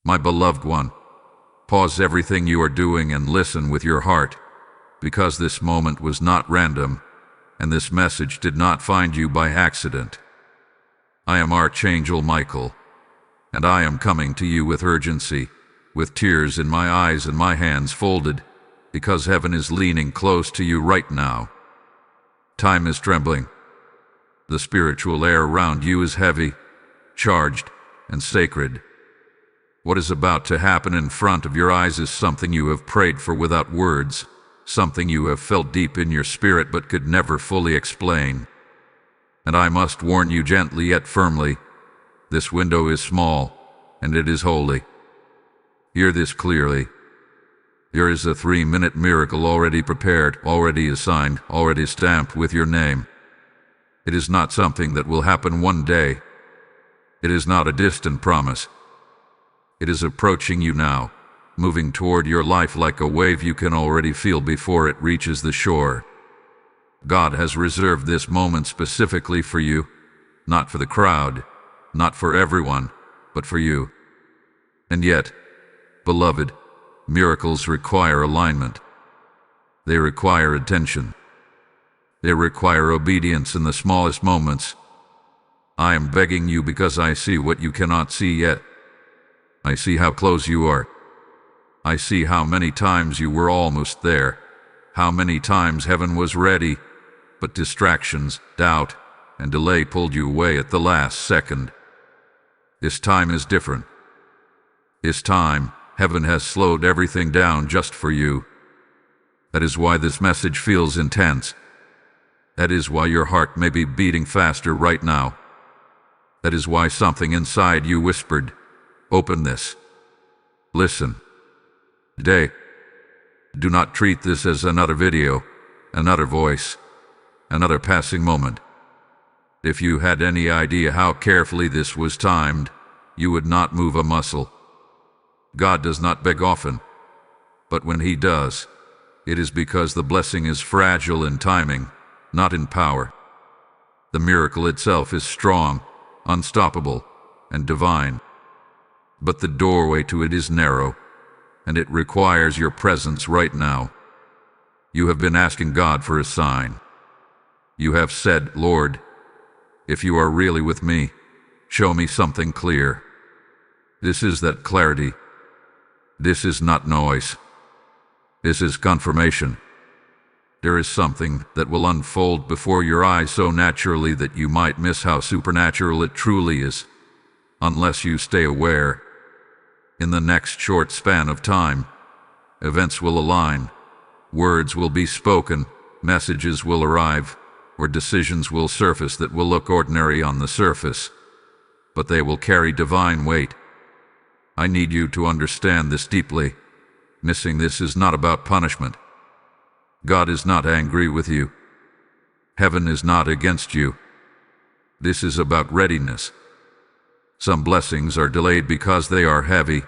My beloved one, pause everything you are doing and listen with your heart, because this moment was not random, and this message did not find you by accident. I am Archangel Michael, and I am coming to you with urgency, with tears in my eyes and my hands folded, because heaven is leaning close to you right now. Time is trembling. The spiritual air around you is heavy, charged, and sacred. What is about to happen in front of your eyes is something you have prayed for without words, something you have felt deep in your spirit but could never fully explain. And I must warn you gently yet firmly, this window is small, and it is holy. Hear this clearly. Here is a 3-minute miracle already prepared, already assigned, already stamped with your name. It is not something that will happen one day. It is not a distant promise. It is approaching you now, moving toward your life like a wave you can already feel before it reaches the shore. God has reserved this moment specifically for you, not for the crowd, not for everyone, but for you. And yet, beloved, miracles require alignment. They require attention. They require obedience in the smallest moments. I am begging you because I see what you cannot see yet. I see how close you are. I see how many times you were almost there, how many times heaven was ready, but distractions, doubt, and delay pulled you away at the last second. This time is different. This time, heaven has slowed everything down just for you. That is why this message feels intense. That is why your heart may be beating faster right now. That is why something inside you whispered, "Open this. Listen." Today, do not treat this as another video, another voice, another passing moment. If you had any idea how carefully this was timed, you would not move a muscle. God does not beg often, but when He does, it is because the blessing is fragile in timing, not in power. The miracle itself is strong, unstoppable, and divine. But the doorway to it is narrow, and it requires your presence right now. You have been asking God for a sign. You have said, "Lord, if you are really with me, show me something clear." This is that clarity. This is not noise. This is confirmation. There is something that will unfold before your eyes so naturally that you might miss how supernatural it truly is, unless you stay aware. In the next short span of time, events will align, words will be spoken, messages will arrive, or decisions will surface that will look ordinary on the surface, but they will carry divine weight. I need you to understand this deeply. Missing this is not about punishment. God is not angry with you. Heaven is not against you. This is about readiness. Some blessings are delayed because they are heavy.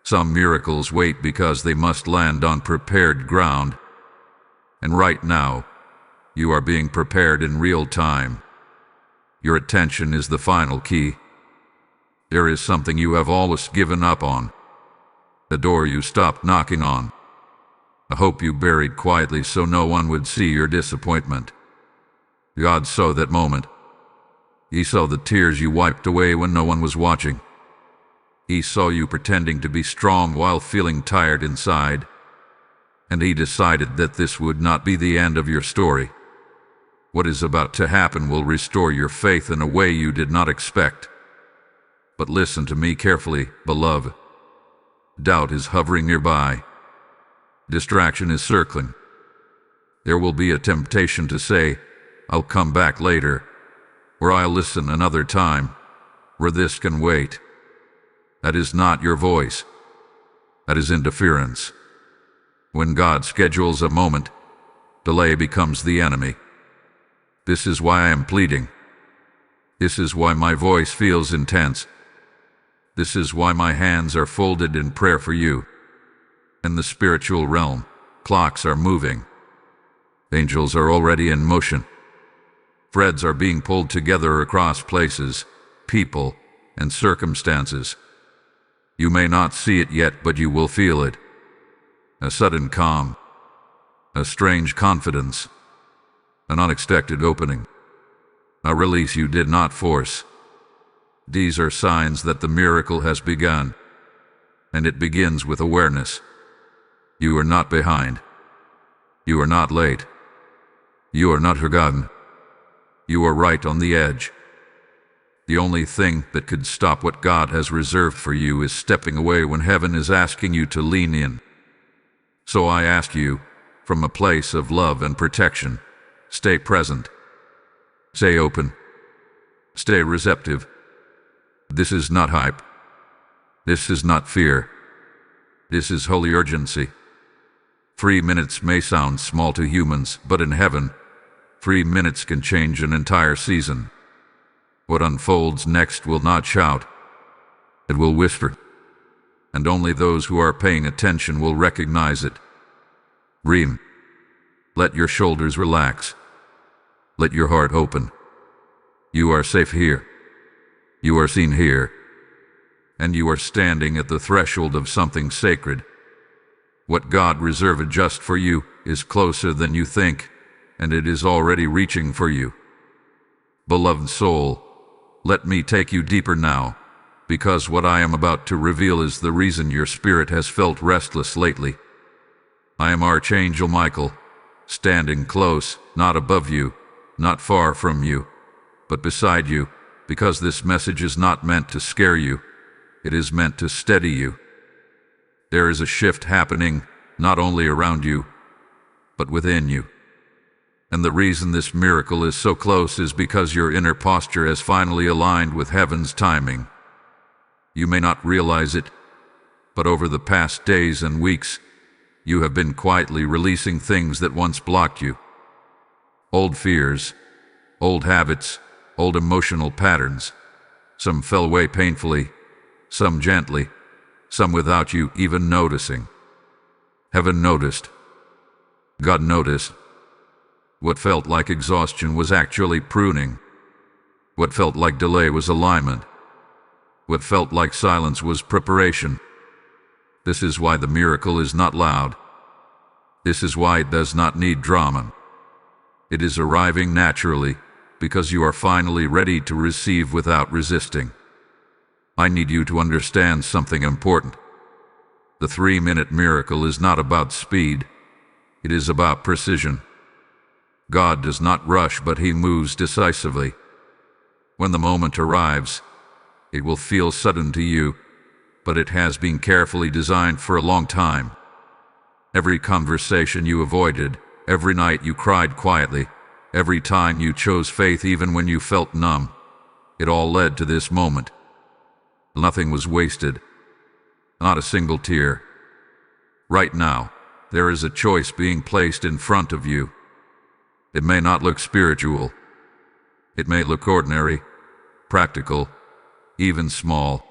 Some miracles wait because they must land on prepared ground. And right now, you are being prepared in real time. Your attention is the final key. There is something you have always given up on. The door you stopped knocking on. A hope you buried quietly so no one would see your disappointment. God saw that moment. He saw the tears you wiped away when no one was watching. He saw you pretending to be strong while feeling tired inside. And He decided that this would not be the end of your story. What is about to happen will restore your faith in a way you did not expect. But listen to me carefully, beloved. Doubt is hovering nearby. Distraction is circling. There will be a temptation to say, "I'll come back later," or "I'll listen another time," or "This can wait." That is not your voice. That is interference. When God schedules a moment, delay becomes the enemy. This is why I am pleading. This is why my voice feels intense. This is why my hands are folded in prayer for you. In the spiritual realm, clocks are moving. Angels are already in motion. Threads are being pulled together across places, people, and circumstances. You may not see it yet, but you will feel it. A sudden calm, a strange confidence, an unexpected opening, a release you did not force. These are signs that the miracle has begun, and it begins with awareness. You are not behind. You are not late. You are not forgotten. You are right on the edge. The only thing that could stop what God has reserved for you is stepping away when heaven is asking you to lean in. So I ask you, from a place of love and protection, stay present. Stay open. Stay receptive. This is not hype. This is not fear. This is holy urgency. 3 minutes may sound small to humans, but in heaven, 3 minutes can change an entire season. What unfolds next will not shout. It will whisper. And only those who are paying attention will recognize it. Breathe. Let your shoulders relax. Let your heart open. You are safe here. You are seen here. And you are standing at the threshold of something sacred. What God reserved just for you is closer than you think, and it is already reaching for you. Beloved soul, let me take you deeper now, because what I am about to reveal is the reason your spirit has felt restless lately. I am Archangel Michael, standing close, not above you, not far from you, but beside you, because this message is not meant to scare you, it is meant to steady you. There is a shift happening, not only around you, but within you. And the reason this miracle is so close is because your inner posture has finally aligned with heaven's timing. You may not realize it, but over the past days and weeks, you have been quietly releasing things that once blocked you. Old fears, old habits, old emotional patterns. Some fell away painfully, some gently, some without you even noticing. Heaven noticed. God noticed. What felt like exhaustion was actually pruning. What felt like delay was alignment. What felt like silence was preparation. This is why the miracle is not loud. This is why it does not need drama. It is arriving naturally, because you are finally ready to receive without resisting. I need you to understand something important. The 3-minute miracle is not about speed. It is about precision. God does not rush, but He moves decisively. When the moment arrives, it will feel sudden to you, but it has been carefully designed for a long time. Every conversation you avoided, every night you cried quietly, every time you chose faith even when you felt numb, it all led to this moment. Nothing was wasted. Not a single tear. Right now, there is a choice being placed in front of you. It may not look spiritual. It may look ordinary, practical, even small.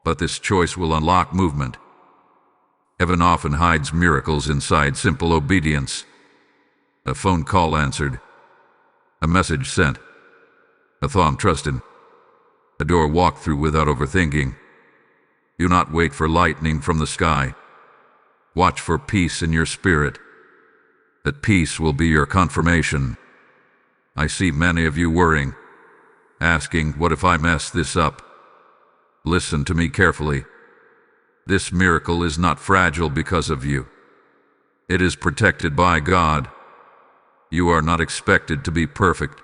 But this choice will unlock movement. Heaven often hides miracles inside simple obedience. A phone call answered. A message sent. A thought trusted. A door walked through without overthinking. Do not wait for lightning from the sky. Watch for peace in your spirit. That peace will be your confirmation. I see many of you worrying, asking, what if I mess this up? Listen to me carefully. This miracle is not fragile because of you. It is protected by God. You are not expected to be perfect.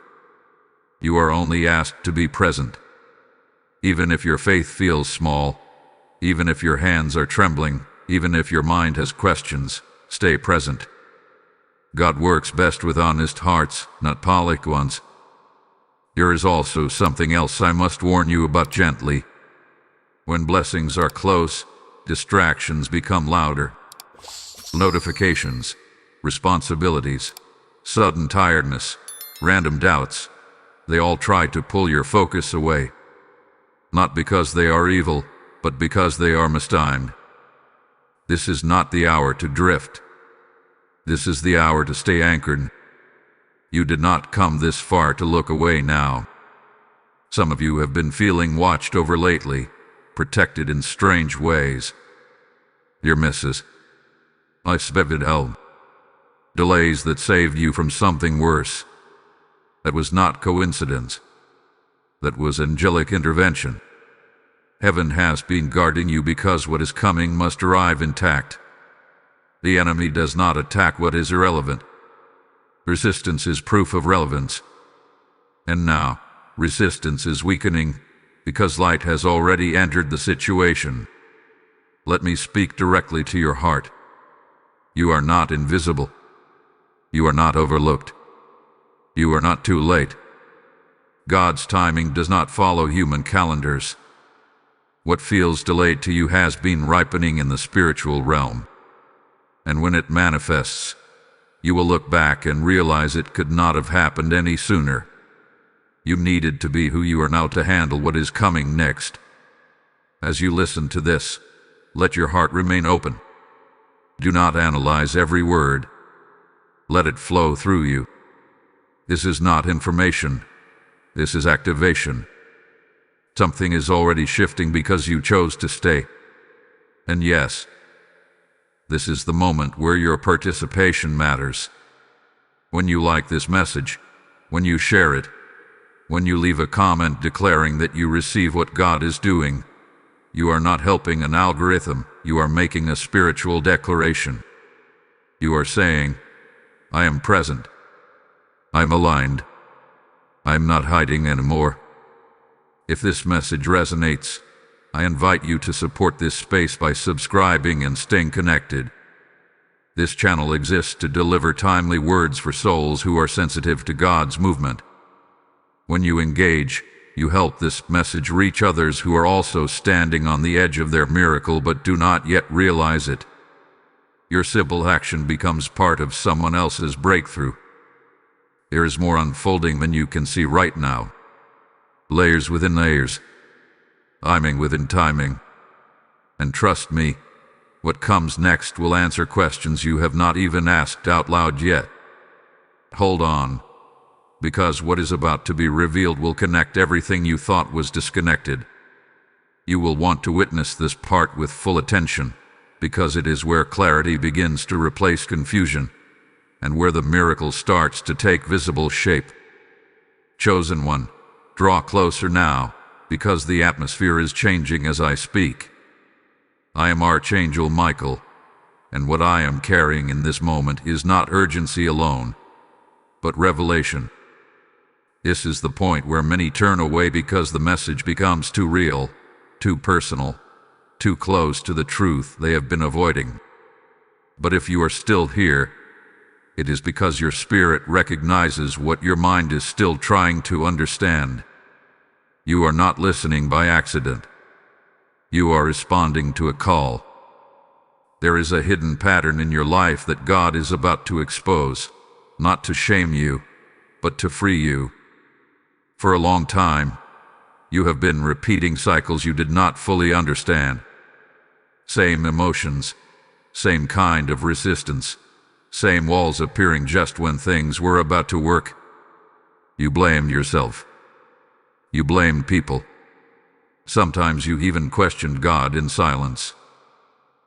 You are only asked to be present. Even if your faith feels small, even if your hands are trembling, even if your mind has questions, stay present. God works best with honest hearts, not polished ones. There is also something else I must warn you about gently. When blessings are close, distractions become louder. Notifications, responsibilities, sudden tiredness, random doubts, they all try to pull your focus away. Not because they are evil, but because they are mistimed. This is not the hour to drift. This is the hour to stay anchored. You did not come this far to look away now. Some of you have been feeling watched over lately, protected in strange ways. Dear Mrs. I speved help. Delays that saved you from something worse. That was not coincidence. That was angelic intervention. Heaven has been guarding you because what is coming must arrive intact. The enemy does not attack what is irrelevant. Resistance is proof of relevance. And now, resistance is weakening because light has already entered the situation. Let me speak directly to your heart. You are not invisible. You are not overlooked. You are not too late. God's timing does not follow human calendars. What feels delayed to you has been ripening in the spiritual realm. And when it manifests, you will look back and realize it could not have happened any sooner. You needed to be who you are now to handle what is coming next. As you listen to this, let your heart remain open. Do not analyze every word. Let it flow through you. This is not information. This is activation. Something is already shifting because you chose to stay. And yes, this is the moment where your participation matters. When you like this message, when you share it, when you leave a comment declaring that you receive what God is doing, you are not helping an algorithm, you are making a spiritual declaration. You are saying, I am present. I'm aligned. I'm not hiding anymore. If this message resonates, I invite you to support this space by subscribing and staying connected. This channel exists to deliver timely words for souls who are sensitive to God's movement. When you engage, you help this message reach others who are also standing on the edge of their miracle but do not yet realize it. Your simple action becomes part of someone else's breakthrough. There is more unfolding than you can see right now. Layers within layers. Timing within timing. And trust me, what comes next will answer questions you have not even asked out loud yet. Hold on, because what is about to be revealed will connect everything you thought was disconnected. You will want to witness this part with full attention, because it is where clarity begins to replace confusion, and where the miracle starts to take visible shape. Chosen one, draw closer now, because the atmosphere is changing as I speak. I am Archangel Michael, and what I am carrying in this moment is not urgency alone, but revelation. This is the point where many turn away because the message becomes too real, too personal, too close to the truth they have been avoiding. But if you are still here, it is because your spirit recognizes what your mind is still trying to understand. You are not listening by accident. You are responding to a call. There is a hidden pattern in your life that God is about to expose, not to shame you, but to free you. For a long time, you have been repeating cycles you did not fully understand. Same emotions, same kind of resistance, same walls appearing just when things were about to work. You blamed yourself. You blamed people. Sometimes you even questioned God in silence.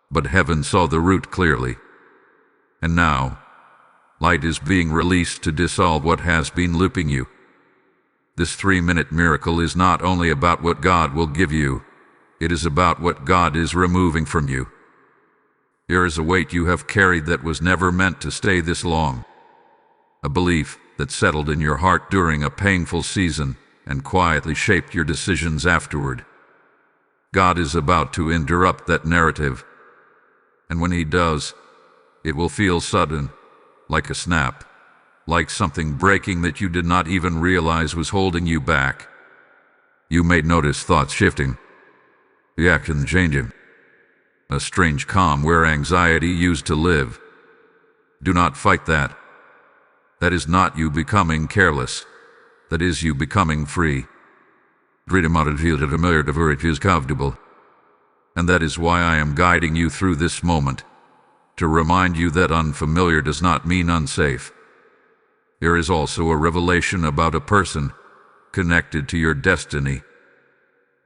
But heaven saw the root clearly. And now, light is being released to dissolve what has been looping you. This 3-minute miracle is not only about what God will give you, it is about what God is removing from you. There is a weight you have carried that was never meant to stay this long. A belief that settled in your heart during a painful season and quietly shaped your decisions afterward. God is about to interrupt that narrative. And when He does, it will feel sudden, like a snap, like something breaking that you did not even realize was holding you back. You may notice thoughts shifting, the action changing, a strange calm where anxiety used to live. Do not fight that. That is not you becoming careless. That is you becoming free. Freedom out of field of familiar where it is comfortable. And that is why I am guiding you through this moment, to remind you that unfamiliar does not mean unsafe. There is also a revelation about a person connected to your destiny.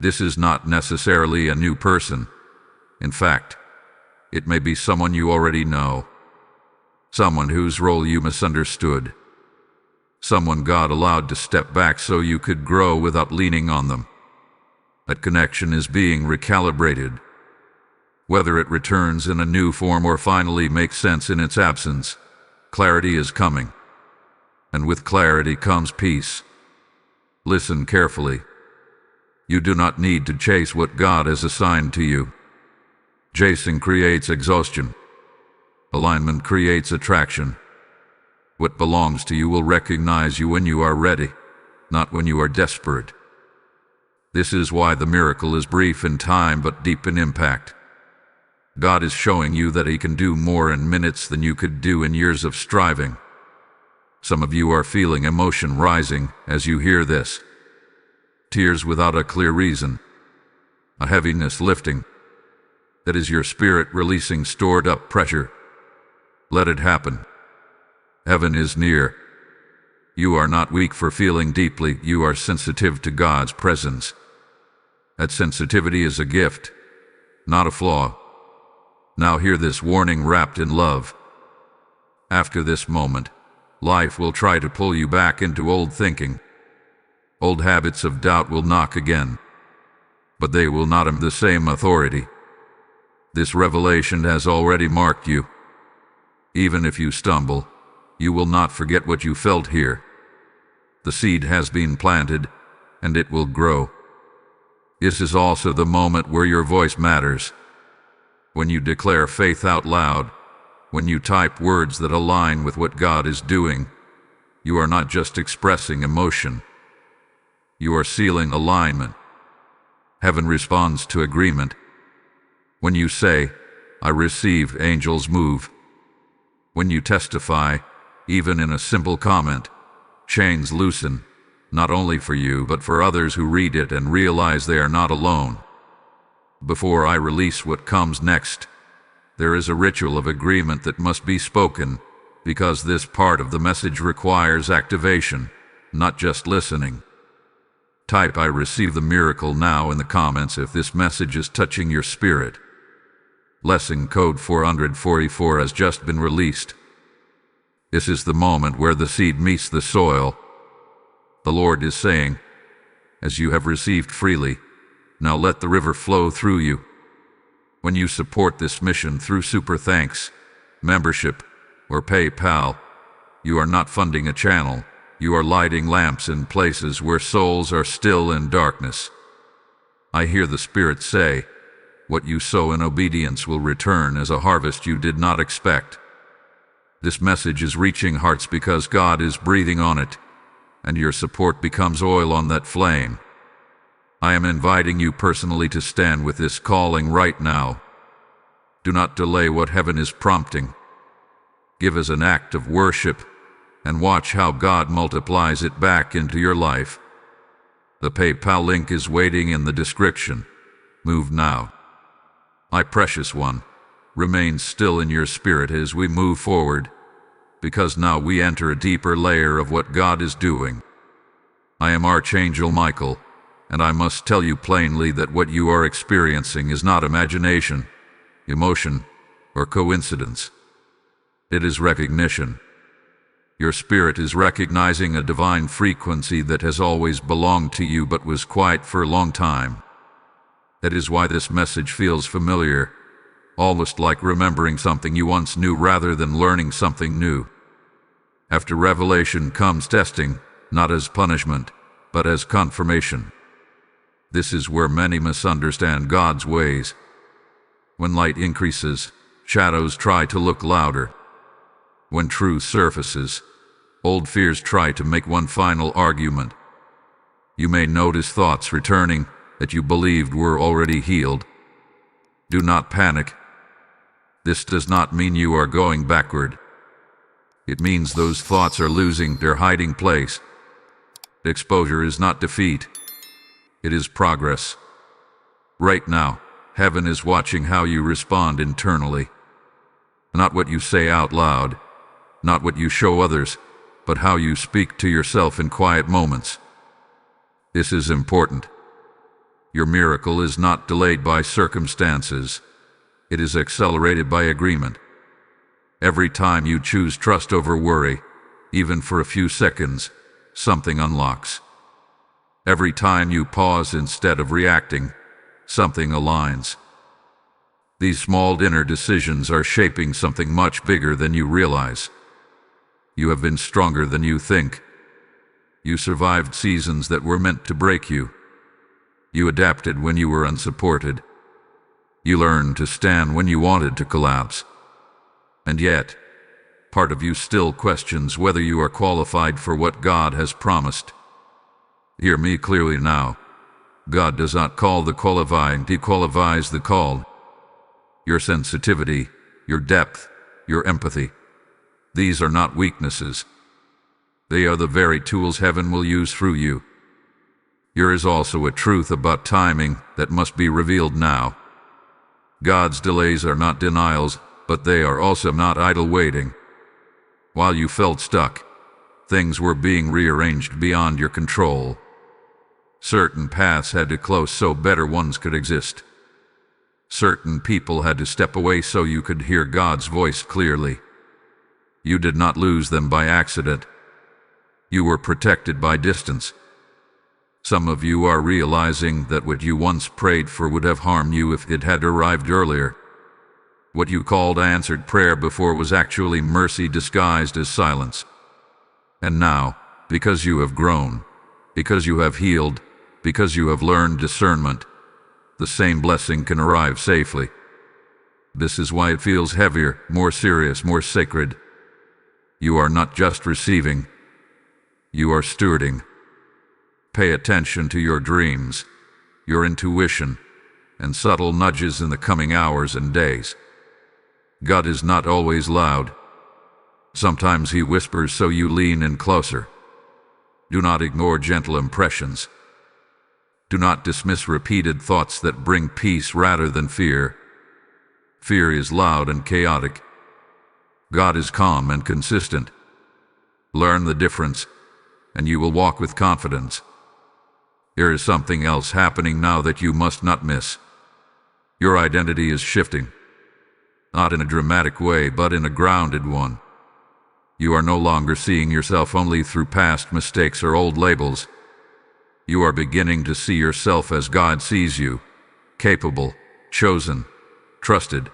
This is not necessarily a new person. In fact, it may be someone you already know, someone whose role you misunderstood, someone God allowed to step back so you could grow without leaning on them. That connection is being recalibrated. Whether it returns in a new form or finally makes sense in its absence, clarity is coming. And with clarity comes peace. Listen carefully. You do not need to chase what God has assigned to you. Chasing creates exhaustion. Alignment creates attraction. What belongs to you will recognize you when you are ready, not when you are desperate. This is why the miracle is brief in time but deep in impact. God is showing you that He can do more in minutes than you could do in years of striving. Some of you are feeling emotion rising as you hear this. Tears without a clear reason. A heaviness lifting. That is your spirit releasing stored up pressure. Let it happen. Heaven is near. You are not weak for feeling deeply. You are sensitive to God's presence. That sensitivity is a gift, not a flaw. Now hear this warning wrapped in love. After this moment, life will try to pull you back into old thinking. Old habits of doubt will knock again, but they will not have the same authority. This revelation has already marked you. Even if you stumble, you will not forget what you felt here. The seed has been planted, and it will grow. This is also the moment where your voice matters. When you declare faith out loud, when you type words that align with what God is doing, you are not just expressing emotion. You are sealing alignment. Heaven responds to agreement. When you say, "I receive," angels move. When you testify, even in a simple comment, chains loosen, not only for you but for others who read it and realize they are not alone. Before I release what comes next, there is a ritual of agreement that must be spoken, because this part of the message requires activation, not just listening. Type "I receive the miracle" now in the comments if this message is touching your spirit. Lesson code 444 has just been released. This is the moment where the seed meets the soil. The Lord is saying, as you have received freely, now let the river flow through you. When you support this mission through Super Thanks, membership, or PayPal, you are not funding a channel. You are lighting lamps in places where souls are still in darkness. I hear the Spirit say, what you sow in obedience will return as a harvest you did not expect. This message is reaching hearts because God is breathing on it, and your support becomes oil on that flame. I am inviting you personally to stand with this calling right now. Do not delay what heaven is prompting. Give as an act of worship, and watch how God multiplies it back into your life. The PayPal link is waiting in the description. Move now. My precious one, remain still in your spirit as we move forward, because now we enter a deeper layer of what God is doing. I am Archangel Michael, and I must tell you plainly that what you are experiencing is not imagination, emotion, or coincidence. It is recognition. Your spirit is recognizing a divine frequency that has always belonged to you but was quiet for a long time. That is why this message feels familiar, almost like remembering something you once knew rather than learning something new. After revelation comes testing, not as punishment, but as confirmation. This is where many misunderstand God's ways. When light increases, shadows try to look louder. When truth surfaces, old fears try to make one final argument. You may notice thoughts returning that you believed were already healed. Do not panic. This does not mean you are going backward. It means those thoughts are losing their hiding place. Exposure is not defeat. It is progress. Right now, heaven is watching how you respond internally. Not what you say out loud, not what you show others, but how you speak to yourself in quiet moments. This is important. Your miracle is not delayed by circumstances. It is accelerated by agreement. Every time you choose trust over worry, even for a few seconds, something unlocks. Every time you pause instead of reacting, something aligns. These small inner decisions are shaping something much bigger than you realize. You have been stronger than you think. You survived seasons that were meant to break you. You adapted when you were unsupported. You learned to stand when you wanted to collapse. And yet, part of you still questions whether you are qualified for what God has promised. Hear me clearly now. God does not call the qualified, He qualifies the called. Your sensitivity, your depth, your empathy, these are not weaknesses. They are the very tools heaven will use through you. There is also a truth about timing that must be revealed now. God's delays are not denials, but they are also not idle waiting. While you felt stuck, things were being rearranged beyond your control. Certain paths had to close so better ones could exist. Certain people had to step away so you could hear God's voice clearly. You did not lose them by accident. You were protected by distance. Some of you are realizing that what you once prayed for would have harmed you if it had arrived earlier. What you called answered prayer before was actually mercy disguised as silence. And now, because you have grown, because you have healed, because you have learned discernment, the same blessing can arrive safely. This is why it feels heavier, more serious, more sacred. You are not just receiving, you are stewarding. Pay attention to your dreams, your intuition, and subtle nudges in the coming hours and days. God is not always loud. Sometimes He whispers so you lean in closer. Do not ignore gentle impressions. Do not dismiss repeated thoughts that bring peace rather than fear. Fear is loud and chaotic. God is calm and consistent. Learn the difference, and you will walk with confidence. There is something else happening now that you must not miss. Your identity is shifting. Not in a dramatic way, but in a grounded one. You are no longer seeing yourself only through past mistakes or old labels. You are beginning to see yourself as God sees you, capable, chosen, trusted.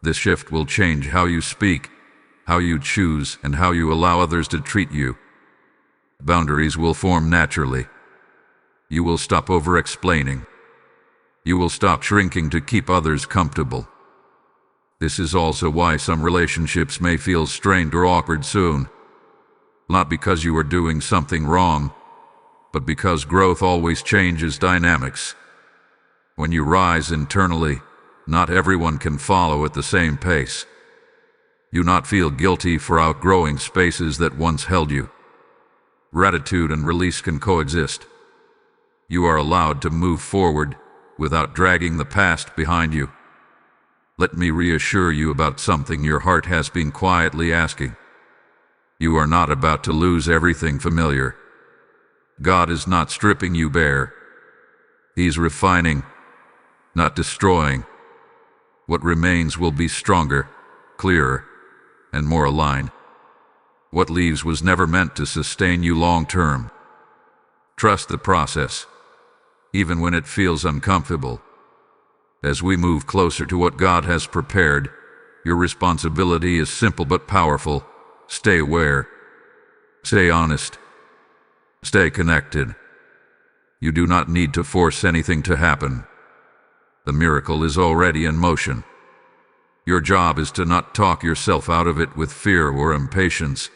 This shift will change how you speak, how you choose, and how you allow others to treat you. Boundaries will form naturally. You will stop over-explaining. You will stop shrinking to keep others comfortable. This is also why some relationships may feel strained or awkward soon. Not because you are doing something wrong, but because growth always changes dynamics. When you rise internally, not everyone can follow at the same pace. You not feel guilty for outgrowing spaces that once held you. Gratitude and release can coexist. You are allowed to move forward without dragging the past behind you. Let me reassure you about something your heart has been quietly asking. You are not about to lose everything familiar. God is not stripping you bare. He's refining, not destroying. What remains will be stronger, clearer, and more aligned. What leaves was never meant to sustain you long term. Trust the process, even when it feels uncomfortable. As we move closer to what God has prepared, your responsibility is simple but powerful. Stay aware. Stay honest. Stay connected. You do not need to force anything to happen. The miracle is already in motion. Your job is to not talk yourself out of it with fear or impatience.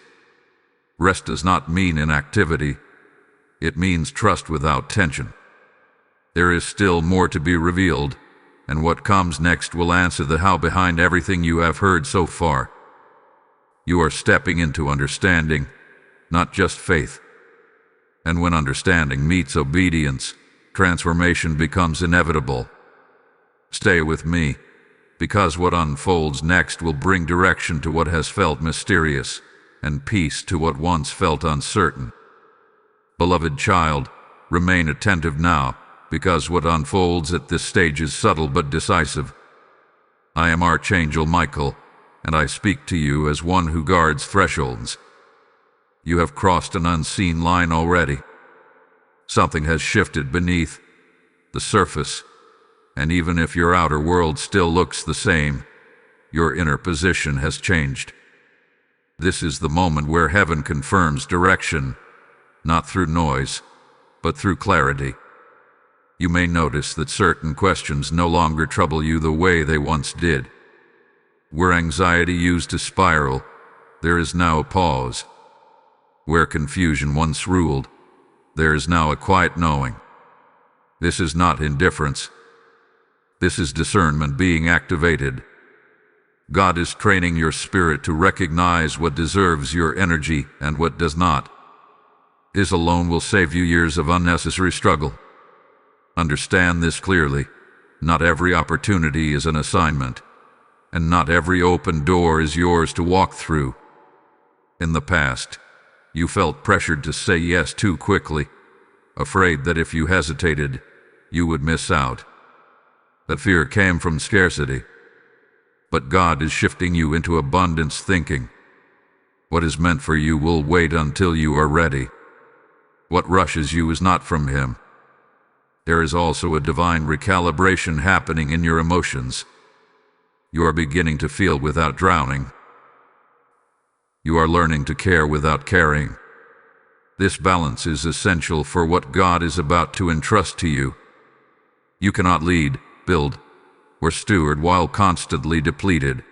Rest does not mean inactivity. It means trust without tension. There is still more to be revealed, and what comes next will answer the how behind everything you have heard so far. You are stepping into understanding, not just faith. And when understanding meets obedience, transformation becomes inevitable. Stay with me, because what unfolds next will bring direction to what has felt mysterious, and peace to what once felt uncertain. Beloved child, remain attentive now, because what unfolds at this stage is subtle but decisive. I am Archangel Michael, and I speak to you as one who guards thresholds. You have crossed an unseen line already. Something has shifted beneath the surface, and even if your outer world still looks the same, your inner position has changed. This is the moment where heaven confirms direction, not through noise, but through clarity. You may notice that certain questions no longer trouble you the way they once did. Where anxiety used to spiral, there is now a pause. Where confusion once ruled, there is now a quiet knowing. This is not indifference. This is discernment being activated. God is training your spirit to recognize what deserves your energy and what does not. This alone will save you years of unnecessary struggle. Understand this clearly. Not every opportunity is an assignment, and not every open door is yours to walk through. In the past, you felt pressured to say yes too quickly, afraid that if you hesitated, you would miss out. That fear came from scarcity. But God is shifting you into abundance thinking. What is meant for you will wait until you are ready. What rushes you is not from Him. There is also a divine recalibration happening in your emotions. You are beginning to feel without drowning. You are learning to care without caring. This balance is essential for what God is about to entrust to you. You cannot lead, build, or steward while constantly depleted.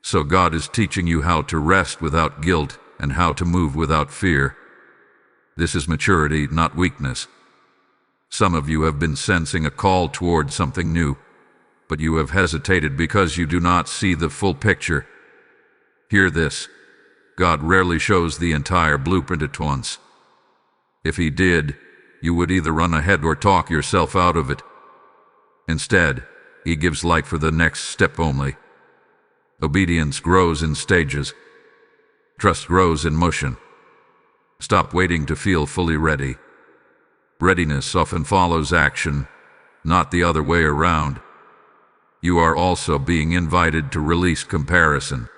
So God is teaching you how to rest without guilt and how to move without fear. This is maturity, not weakness. Some of you have been sensing a call toward something new, but you have hesitated because you do not see the full picture. Hear this. God rarely shows the entire blueprint at once. If He did, you would either run ahead or talk yourself out of it. Instead, He gives light for the next step only. Obedience grows in stages. Trust grows in motion. Stop waiting to feel fully ready. Readiness often follows action, not the other way around. You are also being invited to release comparison.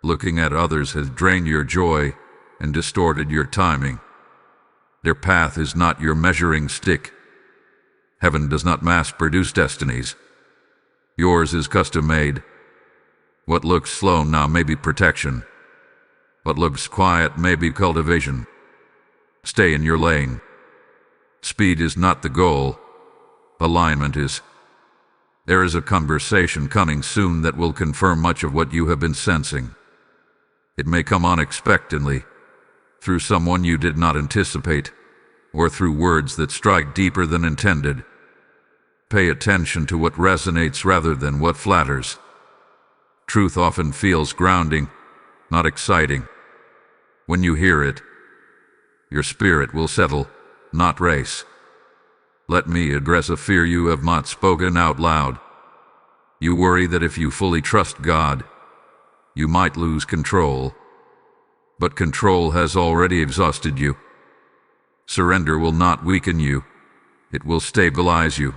Looking at others has drained your joy and distorted your timing. Their path is not your measuring stick. Heaven does not mass-produce destinies. Yours is custom-made. What looks slow now may be protection. What looks quiet may be cultivation. Stay in your lane. Speed is not the goal. Alignment is. There is a conversation coming soon that will confirm much of what you have been sensing. It may come unexpectedly, through someone you did not anticipate, or through words that strike deeper than intended. Pay attention to what resonates rather than what flatters. Truth often feels grounding, not exciting. When you hear it, your spirit will settle, not race. Let me address a fear you have not spoken out loud. You worry that if you fully trust God, you might lose control. But control has already exhausted you. Surrender will not weaken you. It will stabilize you.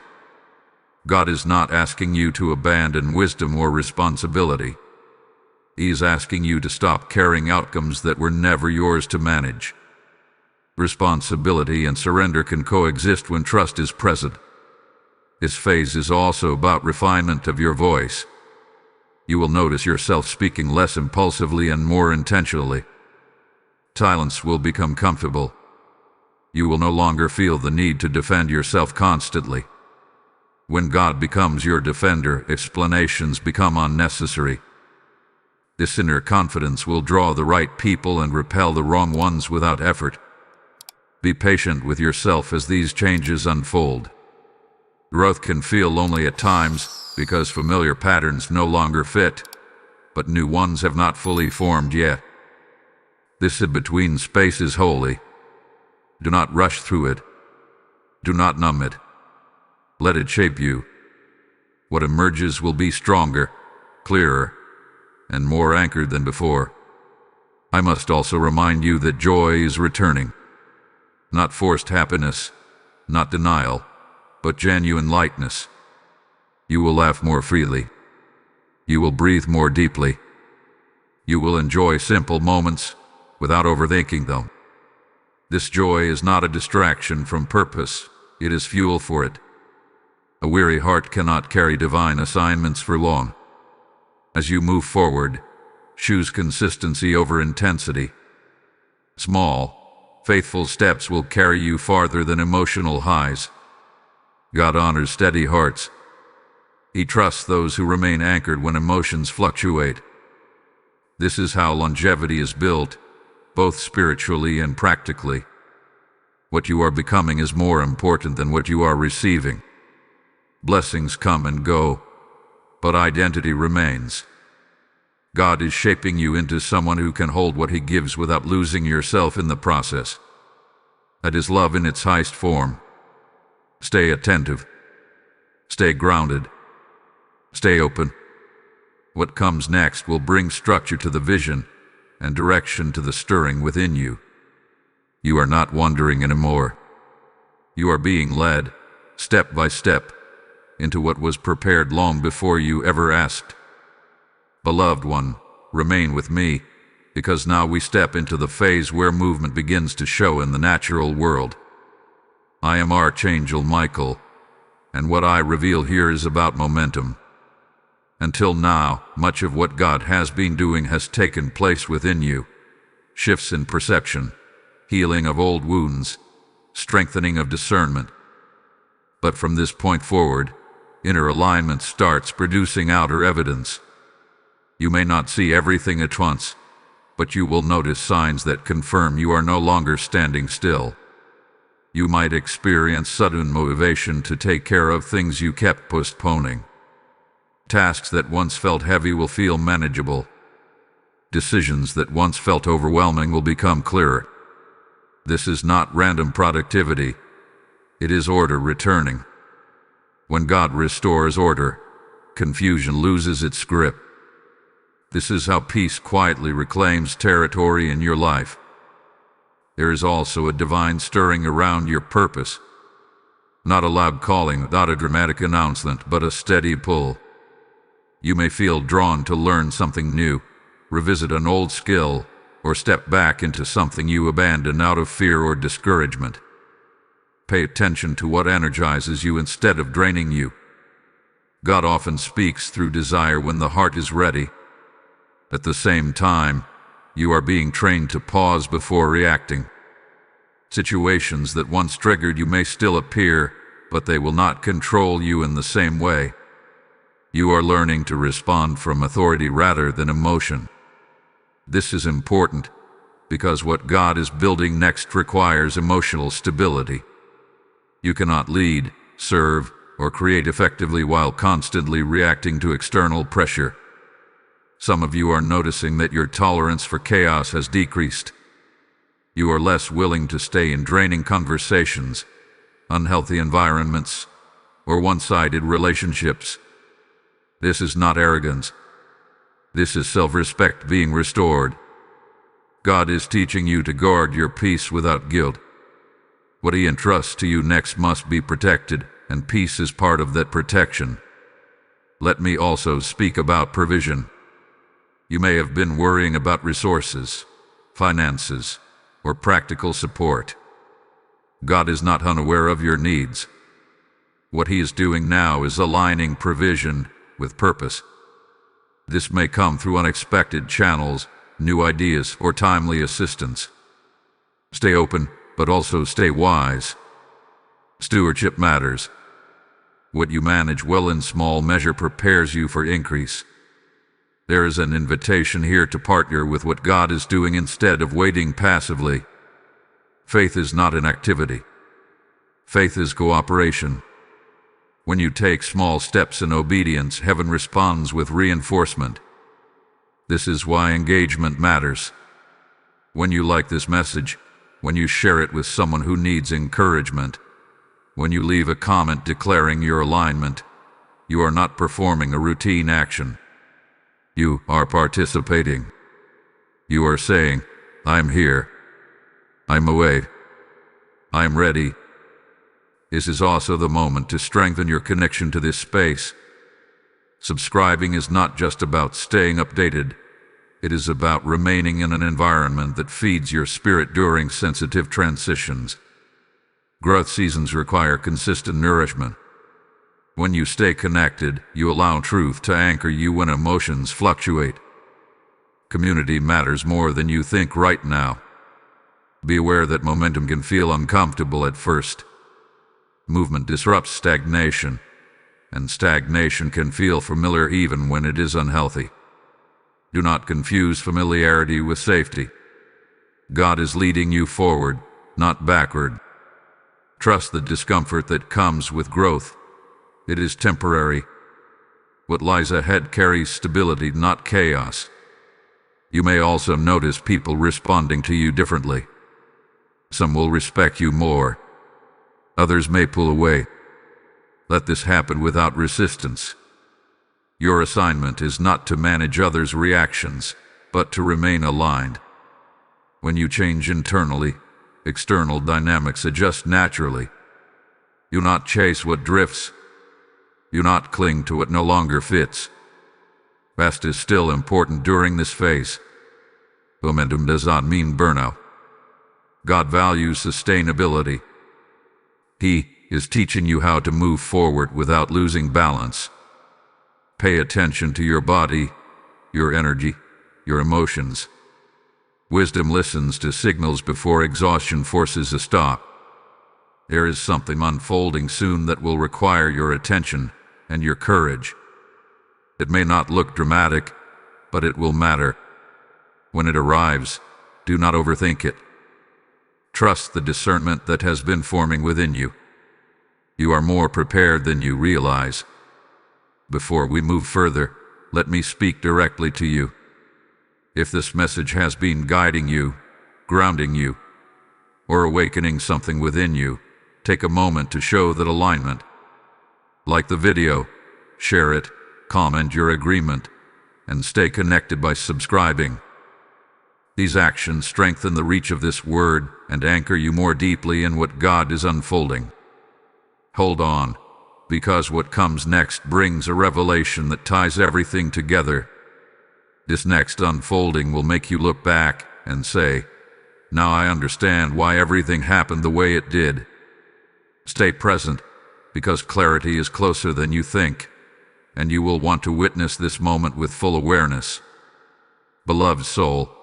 God is not asking you to abandon wisdom or responsibility. He is asking you to stop carrying outcomes that were never yours to manage. Responsibility and surrender can coexist when trust is present. This phase is also about refinement of your voice. You will notice yourself speaking less impulsively and more intentionally. Silence will become comfortable. You will no longer feel the need to defend yourself constantly. When God becomes your defender, explanations become unnecessary. This inner confidence will draw the right people and repel the wrong ones without effort. Be patient with yourself as these changes unfold. Growth can feel lonely at times because familiar patterns no longer fit, but new ones have not fully formed yet. This in-between space is holy. Do not rush through it. Do not numb it. Let it shape you. What emerges will be stronger, clearer, and more anchored than before. I must also remind you that joy is returning. Not forced happiness, not denial, but genuine lightness. You will laugh more freely. You will breathe more deeply. You will enjoy simple moments without overthinking them. This joy is not a distraction from purpose, it is fuel for it. A weary heart cannot carry divine assignments for long. As you move forward, choose consistency over intensity. Small, faithful steps will carry you farther than emotional highs. God honors steady hearts. He trusts those who remain anchored when emotions fluctuate. This is how longevity is built, both spiritually and practically. What you are becoming is more important than what you are receiving. Blessings come and go, but identity remains. God is shaping you into someone who can hold what He gives without losing yourself in the process. That is love in its highest form. Stay attentive. Stay grounded. Stay open. What comes next will bring structure to the vision and direction to the stirring within you. You are not wandering anymore. You are being led, step by step, into what was prepared long before you ever asked. Beloved one, remain with me, because now we step into the phase where movement begins to show in the natural world. I am Archangel Michael, and what I reveal here is about momentum. Until now, much of what God has been doing has taken place within you. Shifts in perception, healing of old wounds, strengthening of discernment. But from this point forward, inner alignment starts producing outer evidence. You may not see everything at once, but you will notice signs that confirm you are no longer standing still. You might experience sudden motivation to take care of things you kept postponing. Tasks that once felt heavy will feel manageable. Decisions that once felt overwhelming will become clearer. This is not random productivity. It is order returning. When God restores order, confusion loses its grip. This is how peace quietly reclaims territory in your life. There is also a divine stirring around your purpose. Not a loud calling, not a dramatic announcement, but a steady pull. You may feel drawn to learn something new, revisit an old skill, or step back into something you abandoned out of fear or discouragement. Pay attention to what energizes you instead of draining you. God often speaks through desire when the heart is ready. At the same time, you are being trained to pause before reacting. Situations that once triggered you may still appear, but they will not control you in the same way. You are learning to respond from authority rather than emotion. This is important, because what God is building next requires emotional stability. You cannot lead, serve, or create effectively while constantly reacting to external pressure. Some of you are noticing that your tolerance for chaos has decreased. You are less willing to stay in draining conversations, unhealthy environments, or one-sided relationships. This is not arrogance. This is self-respect being restored. God is teaching you to guard your peace without guilt. What He entrusts to you next must be protected, and peace is part of that protection. Let me also speak about provision. You may have been worrying about resources, finances, or practical support. God is not unaware of your needs. What He is doing now is aligning provision with purpose. This may come through unexpected channels, new ideas, or timely assistance. Stay open, but also stay wise. Stewardship matters. What you manage well in small measure prepares you for increase. There is an invitation here to partner with what God is doing instead of waiting passively. Faith is not an activity. Faith is cooperation. When you take small steps in obedience, heaven responds with reinforcement. This is why engagement matters. When you like this message, when you share it with someone who needs encouragement, when you leave a comment declaring your alignment, you are not performing a routine action. You are participating. You are saying, I'm here. I'm awake. I'm ready. This is also the moment to strengthen your connection to this space. Subscribing is not just about staying updated. It is about remaining in an environment that feeds your spirit during sensitive transitions. Growth seasons require consistent nourishment. When you stay connected, you allow truth to anchor you when emotions fluctuate. Community matters more than you think right now. Be aware that momentum can feel uncomfortable at first. Movement disrupts stagnation, and stagnation can feel familiar even when it is unhealthy. Do not confuse familiarity with safety. God is leading you forward, not backward. Trust the discomfort that comes with growth. It is temporary. What lies ahead carries stability, not chaos. You may also notice people responding to you differently. Some will respect you more. Others may pull away. Let this happen without resistance. Your assignment is not to manage others' reactions, but to remain aligned. When you change internally, external dynamics adjust naturally. You not chase what drifts. You not cling to what no longer fits. Rest is still important during this phase. Momentum does not mean burnout. God values sustainability. He is teaching you how to move forward without losing balance. Pay attention to your body, your energy, your emotions. Wisdom listens to signals before exhaustion forces a stop. There is something unfolding soon that will require your attention and your courage. It may not look dramatic, but it will matter. When it arrives, do not overthink it. Trust the discernment that has been forming within you. You are more prepared than you realize. Before we move further, let me speak directly to you. If this message has been guiding you, grounding you, or awakening something within you, take a moment to show that alignment. Like the video, share it, comment your agreement, and stay connected by subscribing. These actions strengthen the reach of this word and anchor you more deeply in what God is unfolding. Hold on, because what comes next brings a revelation that ties everything together. This next unfolding will make you look back and say, "Now I understand why everything happened the way it did." Stay present, because clarity is closer than you think, and you will want to witness this moment with full awareness. Beloved soul,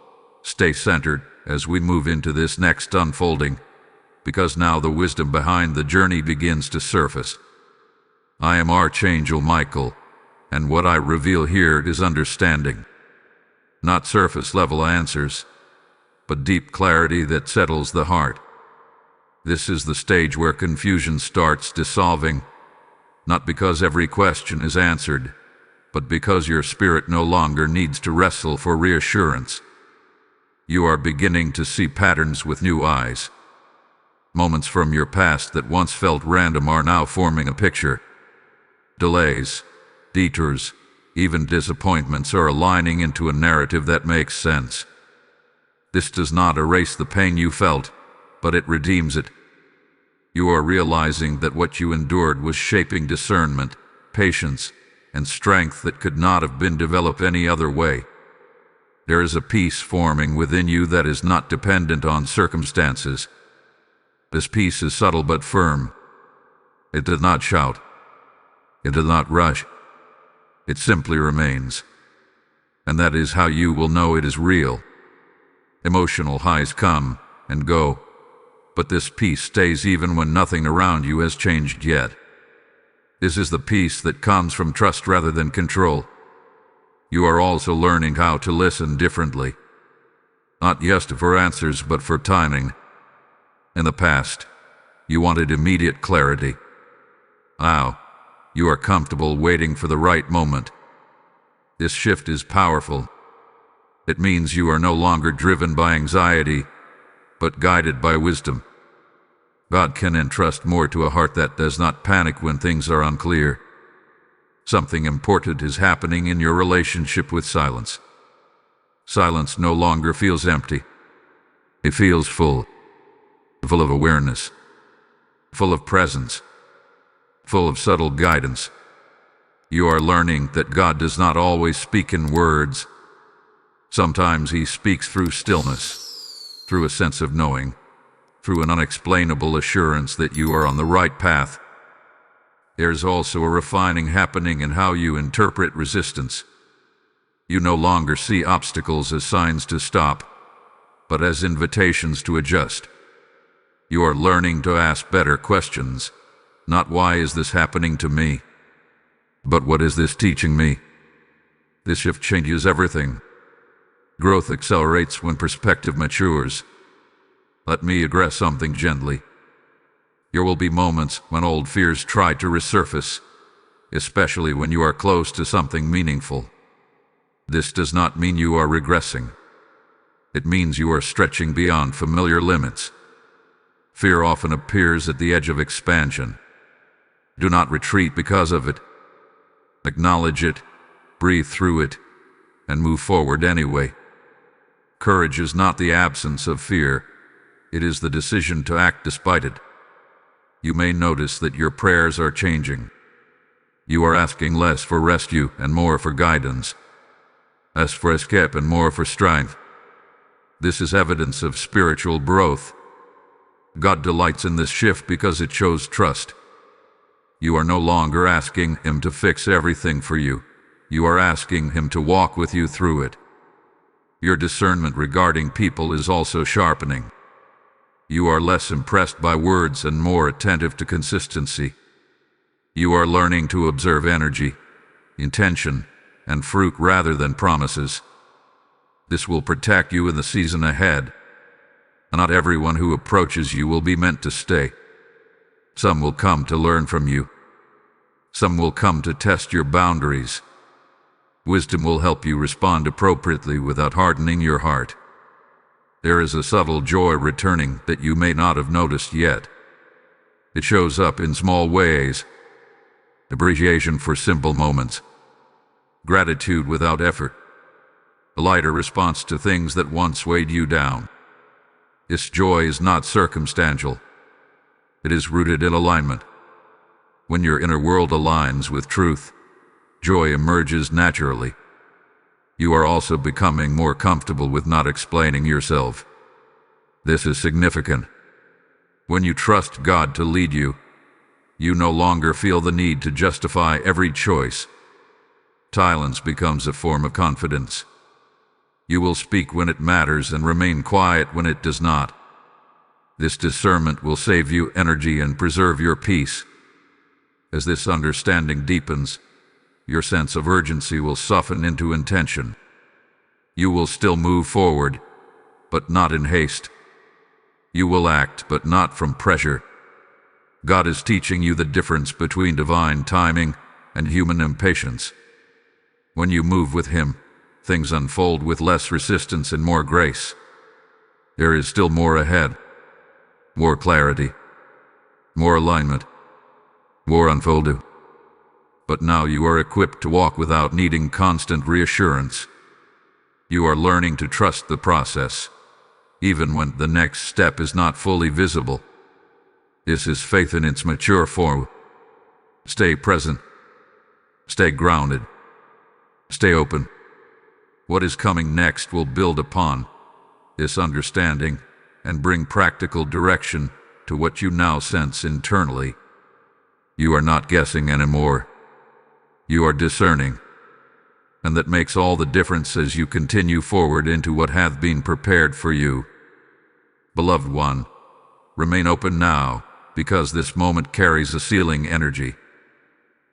stay centered as we move into this next unfolding, because now the wisdom behind the journey begins to surface. I am Archangel Michael, and what I reveal here is understanding. Not surface-level answers, but deep clarity that settles the heart. This is the stage where confusion starts dissolving, not because every question is answered, but because your spirit no longer needs to wrestle for reassurance. You are beginning to see patterns with new eyes. Moments from your past that once felt random are now forming a picture. Delays, detours, even disappointments are aligning into a narrative that makes sense. This does not erase the pain you felt, but it redeems it. You are realizing that what you endured was shaping discernment, patience, and strength that could not have been developed any other way. There is a peace forming within you that is not dependent on circumstances. This peace is subtle but firm. It does not shout. It does not rush. It simply remains. And that is how you will know it is real. Emotional highs come and go, but this peace stays even when nothing around you has changed yet. This is the peace that comes from trust rather than control. You are also learning how to listen differently. Not just for answers, but for timing. In the past, you wanted immediate clarity. Now, you are comfortable waiting for the right moment. This shift is powerful. It means you are no longer driven by anxiety, but guided by wisdom. God can entrust more to a heart that does not panic when things are unclear. Something important is happening in your relationship with silence. Silence no longer feels empty. It feels full of awareness, full of presence, full of subtle guidance. You are learning that God does not always speak in words. Sometimes He speaks through stillness, through a sense of knowing, through an unexplainable assurance that you are on the right path. There's also a refining happening in how you interpret resistance. You no longer see obstacles as signs to stop, but as invitations to adjust. You are learning to ask better questions, not "Why is this happening to me?" but "What is this teaching me?" This shift changes everything. Growth accelerates when perspective matures. Let me address something gently. There will be moments when old fears try to resurface, especially when you are close to something meaningful. This does not mean you are regressing. It means you are stretching beyond familiar limits. Fear often appears at the edge of expansion. Do not retreat because of it. Acknowledge it, breathe through it, and move forward anyway. Courage is not the absence of fear. It is the decision to act despite it. You may notice that your prayers are changing. You are asking less for rescue and more for guidance, less for escape and more for strength. This is evidence of spiritual growth. God delights in this shift because it shows trust. You are no longer asking Him to fix everything for you. You are asking Him to walk with you through it. Your discernment regarding people is also sharpening. You are less impressed by words and more attentive to consistency. You are learning to observe energy, intention, and fruit rather than promises. This will protect you in the season ahead. Not everyone who approaches you will be meant to stay. Some will come to learn from you. Some will come to test your boundaries. Wisdom will help you respond appropriately without hardening your heart. There is a subtle joy returning that you may not have noticed yet. It shows up in small ways. Appreciation for simple moments. Gratitude without effort. A lighter response to things that once weighed you down. This joy is not circumstantial. It is rooted in alignment. When your inner world aligns with truth, joy emerges naturally. You are also becoming more comfortable with not explaining yourself. This is significant. When you trust God to lead you, you no longer feel the need to justify every choice. Silence becomes a form of confidence. You will speak when it matters and remain quiet when it does not. This discernment will save you energy and preserve your peace. As this understanding deepens, your sense of urgency will soften into intention. You will still move forward, but not in haste. You will act, but not from pressure. God is teaching you the difference between divine timing and human impatience. When you move with Him, things unfold with less resistance and more grace. There is still more ahead. More clarity. More alignment. More unfolding. But now you are equipped to walk without needing constant reassurance. You are learning to trust the process, even when the next step is not fully visible. This is faith in its mature form. Stay present. Stay grounded. Stay open. What is coming next will build upon this understanding and bring practical direction to what you now sense internally. You are not guessing anymore. You are discerning, and that makes all the difference as you continue forward into what hath been prepared for you. Beloved one, remain open now, because this moment carries a sealing energy.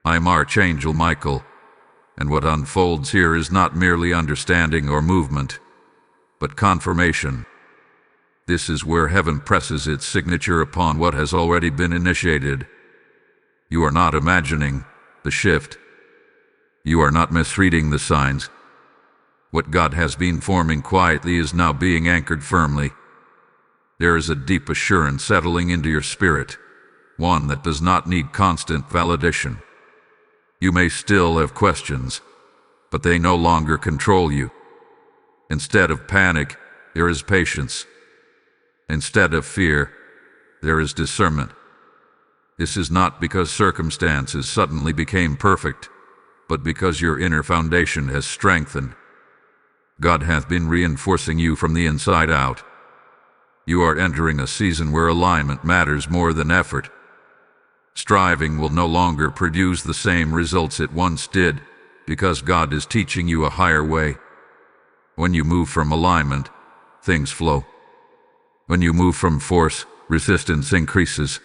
I am Archangel Michael, and what unfolds here is not merely understanding or movement, but confirmation. This is where heaven presses its signature upon what has already been initiated. You are not imagining the shift. You are not misreading the signs. What God has been forming quietly is now being anchored firmly. There is a deep assurance settling into your spirit, one that does not need constant validation. You may still have questions, but they no longer control you. Instead of panic, there is patience. Instead of fear, there is discernment. This is not because circumstances suddenly became perfect, but because your inner foundation has strengthened. God hath been reinforcing you from the inside out. You are entering a season where alignment matters more than effort. Striving will no longer produce the same results it once did, because God is teaching you a higher way. When you move from alignment, things flow. When you move from force, resistance increases.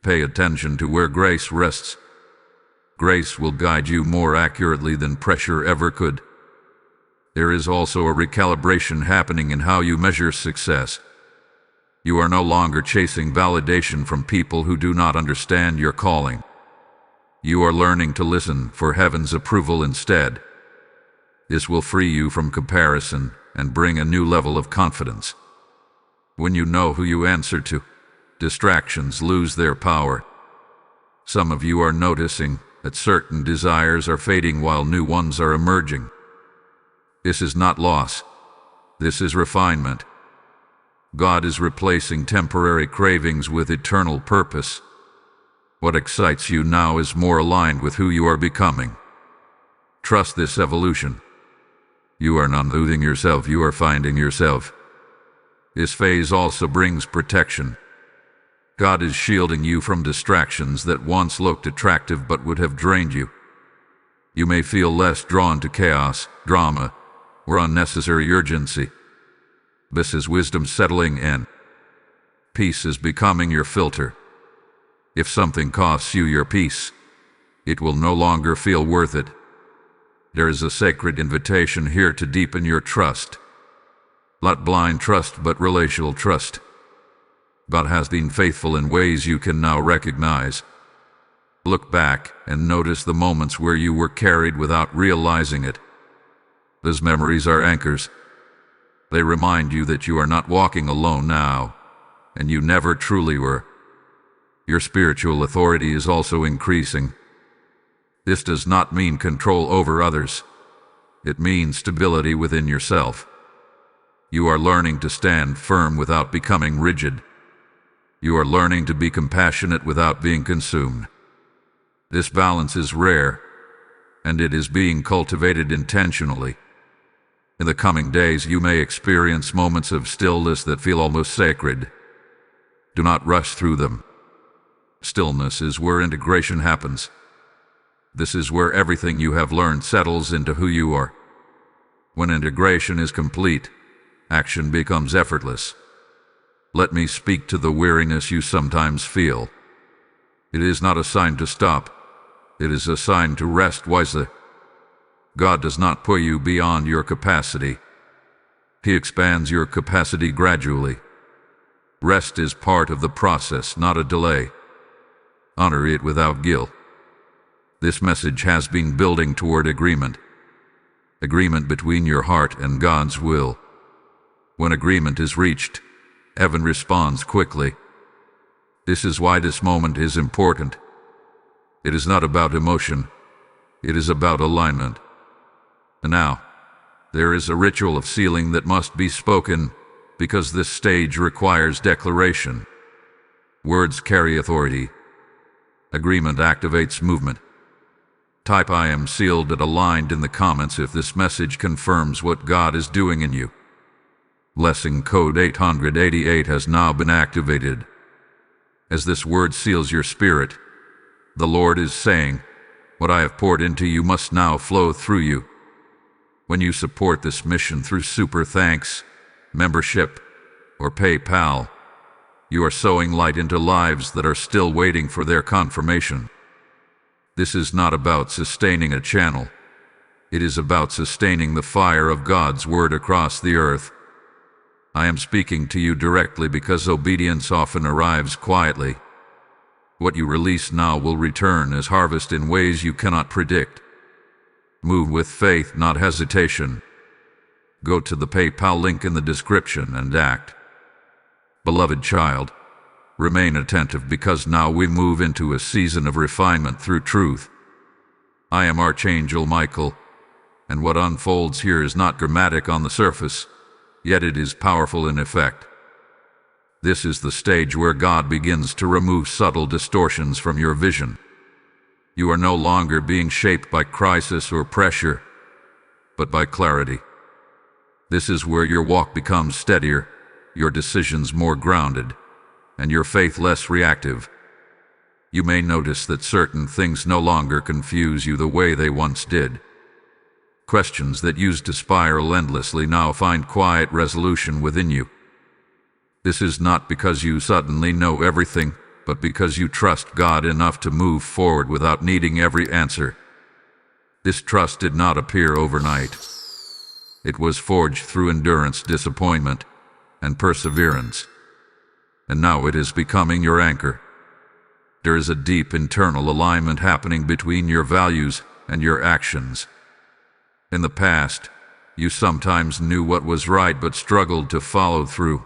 Pay attention to where grace rests. Grace will guide you more accurately than pressure ever could. There is also a recalibration happening in how you measure success. You are no longer chasing validation from people who do not understand your calling. You are learning to listen for heaven's approval instead. This will free you from comparison and bring a new level of confidence. When you know who you answer to, distractions lose their power. Some of you are noticing that certain desires are fading while new ones are emerging. This is not loss. This is refinement. God is replacing temporary cravings with eternal purpose. What excites you now is more aligned with who you are becoming. Trust this evolution. You are not losing yourself, you are finding yourself. This phase also brings protection. God is shielding you from distractions that once looked attractive but would have drained you. You may feel less drawn to chaos, drama, or unnecessary urgency. This is wisdom settling in. Peace is becoming your filter. If something costs you your peace, it will no longer feel worth it. There is a sacred invitation here to deepen your trust. Not blind trust, but relational trust. God has been faithful in ways you can now recognize. Look back and notice the moments where you were carried without realizing it. Those memories are anchors. They remind you that you are not walking alone now, and you never truly were. Your spiritual authority is also increasing. This does not mean control over others. It means stability within yourself. You are learning to stand firm without becoming rigid. You are learning to be compassionate without being consumed. This balance is rare, and it is being cultivated intentionally. In the coming days, you may experience moments of stillness that feel almost sacred. Do not rush through them. Stillness is where integration happens. This is where everything you have learned settles into who you are. When integration is complete, action becomes effortless. Let me speak to the weariness you sometimes feel. It is not a sign to stop. It is a sign to rest wisely. God does not pull you beyond your capacity. He expands your capacity gradually. Rest is part of the process, not a delay. Honor it without guilt. This message has been building toward agreement. Agreement between your heart and God's will. When agreement is reached, heaven responds quickly. This is why this moment is important. It is not about emotion. It is about alignment. And now, there is a ritual of sealing that must be spoken, because this stage requires declaration. Words carry authority. Agreement activates movement. Type "I am sealed" and aligned in the comments if this message confirms what God is doing in you. Blessing code 888 has now been activated. As this word seals your spirit, the Lord is saying, what I have poured into you must now flow through you. When you support this mission through Super Thanks, membership, or PayPal, you are sowing light into lives that are still waiting for their confirmation. This is not about sustaining a channel. It is about sustaining the fire of God's word across the earth. I am speaking to you directly because obedience often arrives quietly. What you release now will return as harvest in ways you cannot predict. Move with faith, not hesitation. Go to the PayPal link in the description and act. Beloved child, remain attentive because now we move into a season of refinement through truth. I am Archangel Michael, and what unfolds here is not dramatic on the surface, yet it is powerful in effect. This is the stage where God begins to remove subtle distortions from your vision. You are no longer being shaped by crisis or pressure, but by clarity. This is where your walk becomes steadier, your decisions more grounded, and your faith less reactive. You may notice that certain things no longer confuse you the way they once did. Questions that used to spiral endlessly now find quiet resolution within you. This is not because you suddenly know everything, but because you trust God enough to move forward without needing every answer. This trust did not appear overnight. It was forged through endurance, disappointment, and perseverance. And now it is becoming your anchor. There is a deep internal alignment happening between your values and your actions. In the past, you sometimes knew what was right but struggled to follow through.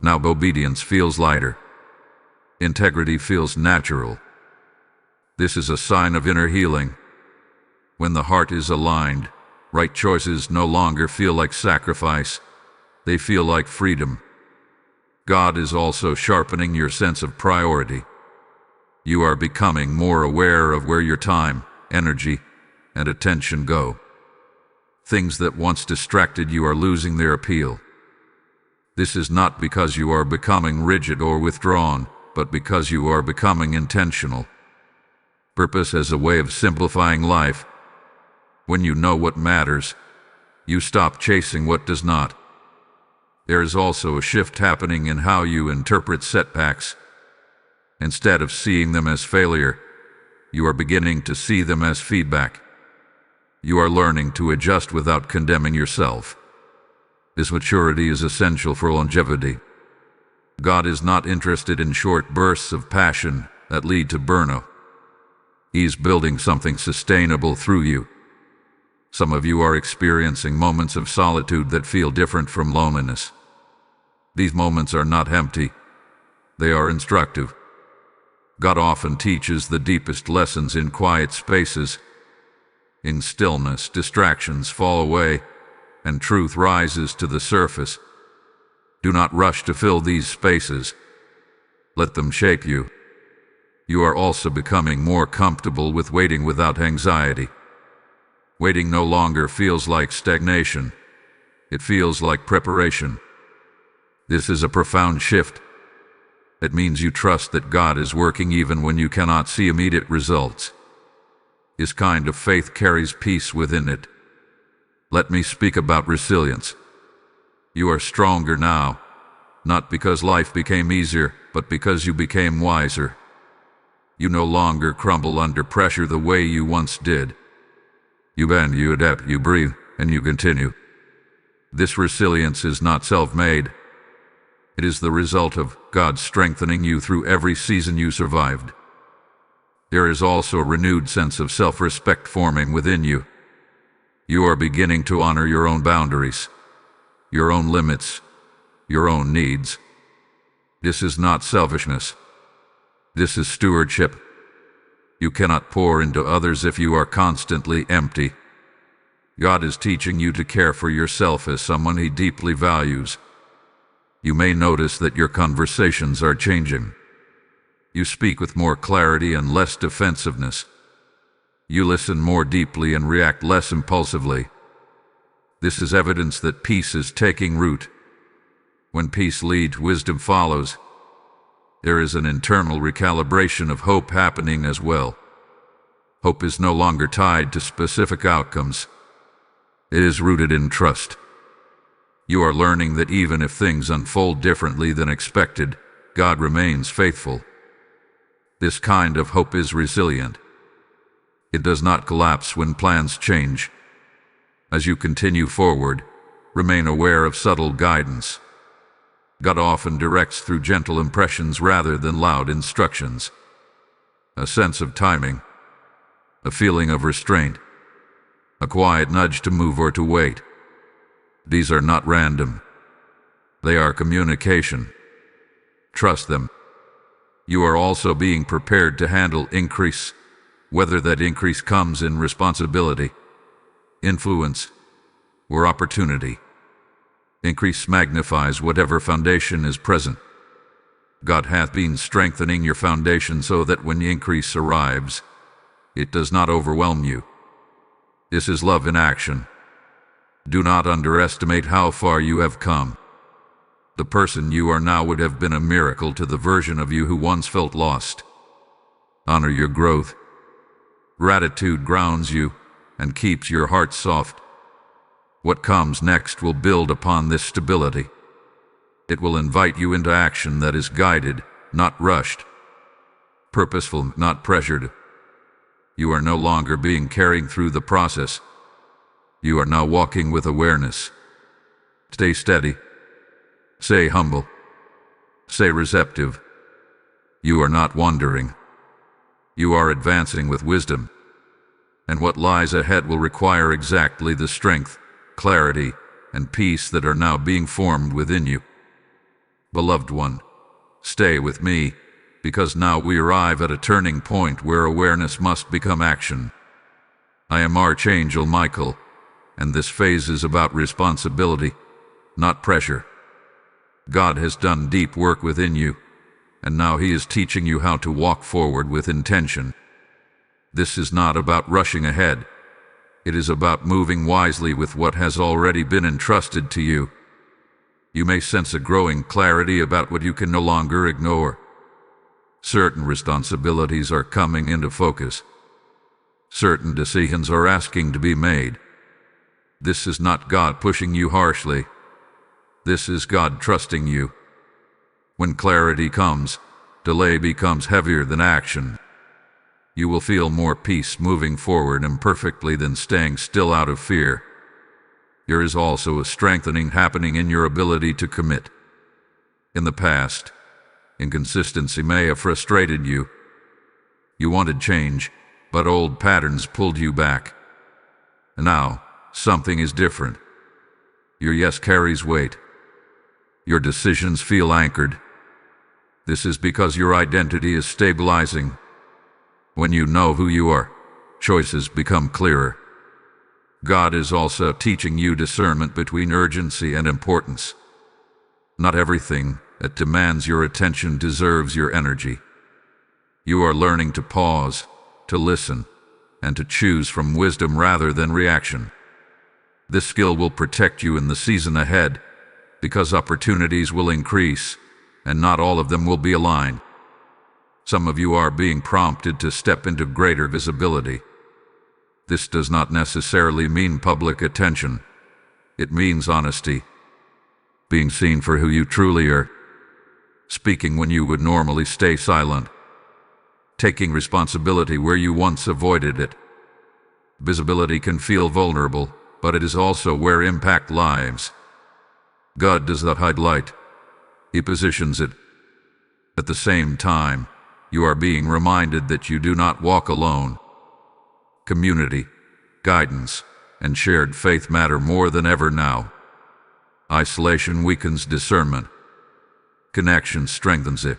Now obedience feels lighter. Integrity feels natural. This is a sign of inner healing. When the heart is aligned, right choices no longer feel like sacrifice. They feel like freedom. God is also sharpening your sense of priority. You are becoming more aware of where your time, energy, and attention go. Things that once distracted you are losing their appeal. This is not because you are becoming rigid or withdrawn, but because you are becoming intentional. Purpose as a way of simplifying life. When you know what matters, you stop chasing what does not. There is also a shift happening in how you interpret setbacks. Instead of seeing them as failure, you are beginning to see them as feedback. You are learning to adjust without condemning yourself. This maturity is essential for longevity. God is not interested in short bursts of passion that lead to burnout. He's building something sustainable through you. Some of you are experiencing moments of solitude that feel different from loneliness. These moments are not empty. They are instructive. God often teaches the deepest lessons in quiet spaces. In stillness, distractions fall away, and truth rises to the surface. Do not rush to fill these spaces. Let them shape you. You are also becoming more comfortable with waiting without anxiety. Waiting no longer feels like stagnation. It feels like preparation. This is a profound shift. It means you trust that God is working even when you cannot see immediate results. This kind of faith carries peace within it. Let me speak about resilience. You are stronger now, not because life became easier, but because you became wiser. You no longer crumble under pressure the way you once did. You bend, you adapt, you breathe, and you continue. This resilience is not self-made. It is the result of God strengthening you through every season you survived. There is also a renewed sense of self-respect forming within you. You are beginning to honor your own boundaries, your own limits, your own needs. This is not selfishness. This is stewardship. You cannot pour into others if you are constantly empty. God is teaching you to care for yourself as someone He deeply values. You may notice that your conversations are changing. You speak with more clarity and less defensiveness. You listen more deeply and react less impulsively. This is evidence that peace is taking root. When peace leads, wisdom follows. There is an internal recalibration of hope happening as well. Hope is no longer tied to specific outcomes. It is rooted in trust. You are learning that even if things unfold differently than expected, God remains faithful. This kind of hope is resilient. It does not collapse when plans change. As you continue forward, remain aware of subtle guidance. God often directs through gentle impressions rather than loud instructions. A sense of timing, a feeling of restraint, a quiet nudge to move or to wait. These are not random. They are communication. Trust them. You are also being prepared to handle increase, whether that increase comes in responsibility, influence, or opportunity. Increase magnifies whatever foundation is present. God hath been strengthening your foundation so that when increase arrives, it does not overwhelm you. This is love in action. Do not underestimate how far you have come. The person you are now would have been a miracle to the version of you who once felt lost. Honor your growth. Gratitude grounds you and keeps your heart soft. What comes next will build upon this stability. It will invite you into action that is guided, not rushed. Purposeful, not pressured. You are no longer being carried through the process. You are now walking with awareness. Stay steady. Stay humble. Stay receptive. You are not wandering. You are advancing with wisdom. And what lies ahead will require exactly the strength, clarity, and peace that are now being formed within you. Beloved one, stay with me, because now we arrive at a turning point where awareness must become action. I am Archangel Michael, and this phase is about responsibility, not pressure. God has done deep work within you, and now He is teaching you how to walk forward with intention. This is not about rushing ahead. It is about moving wisely with what has already been entrusted to you. You may sense a growing clarity about what you can no longer ignore. Certain responsibilities are coming into focus. Certain decisions are asking to be made. This is not God pushing you harshly. This is God trusting you. When clarity comes, delay becomes heavier than action. You will feel more peace moving forward imperfectly than staying still out of fear. There is also a strengthening happening in your ability to commit. In the past, inconsistency may have frustrated you. You wanted change, but old patterns pulled you back. Now, something is different. Your yes carries weight. Your decisions feel anchored. This is because your identity is stabilizing. When you know who you are, choices become clearer. God is also teaching you discernment between urgency and importance. Not everything that demands your attention deserves your energy. You are learning to pause, to listen, and to choose from wisdom rather than reaction. This skill will protect you in the season ahead, because opportunities will increase, and not all of them will be aligned. Some of you are being prompted to step into greater visibility. This does not necessarily mean public attention. It means honesty. Being seen for who you truly are. Speaking when you would normally stay silent. Taking responsibility where you once avoided it. Visibility can feel vulnerable, but it is also where impact lies. God does not hide light. He positions it. At the same time, you are being reminded that you do not walk alone. Community, guidance, and shared faith matter more than ever now. Isolation weakens discernment. Connection strengthens it.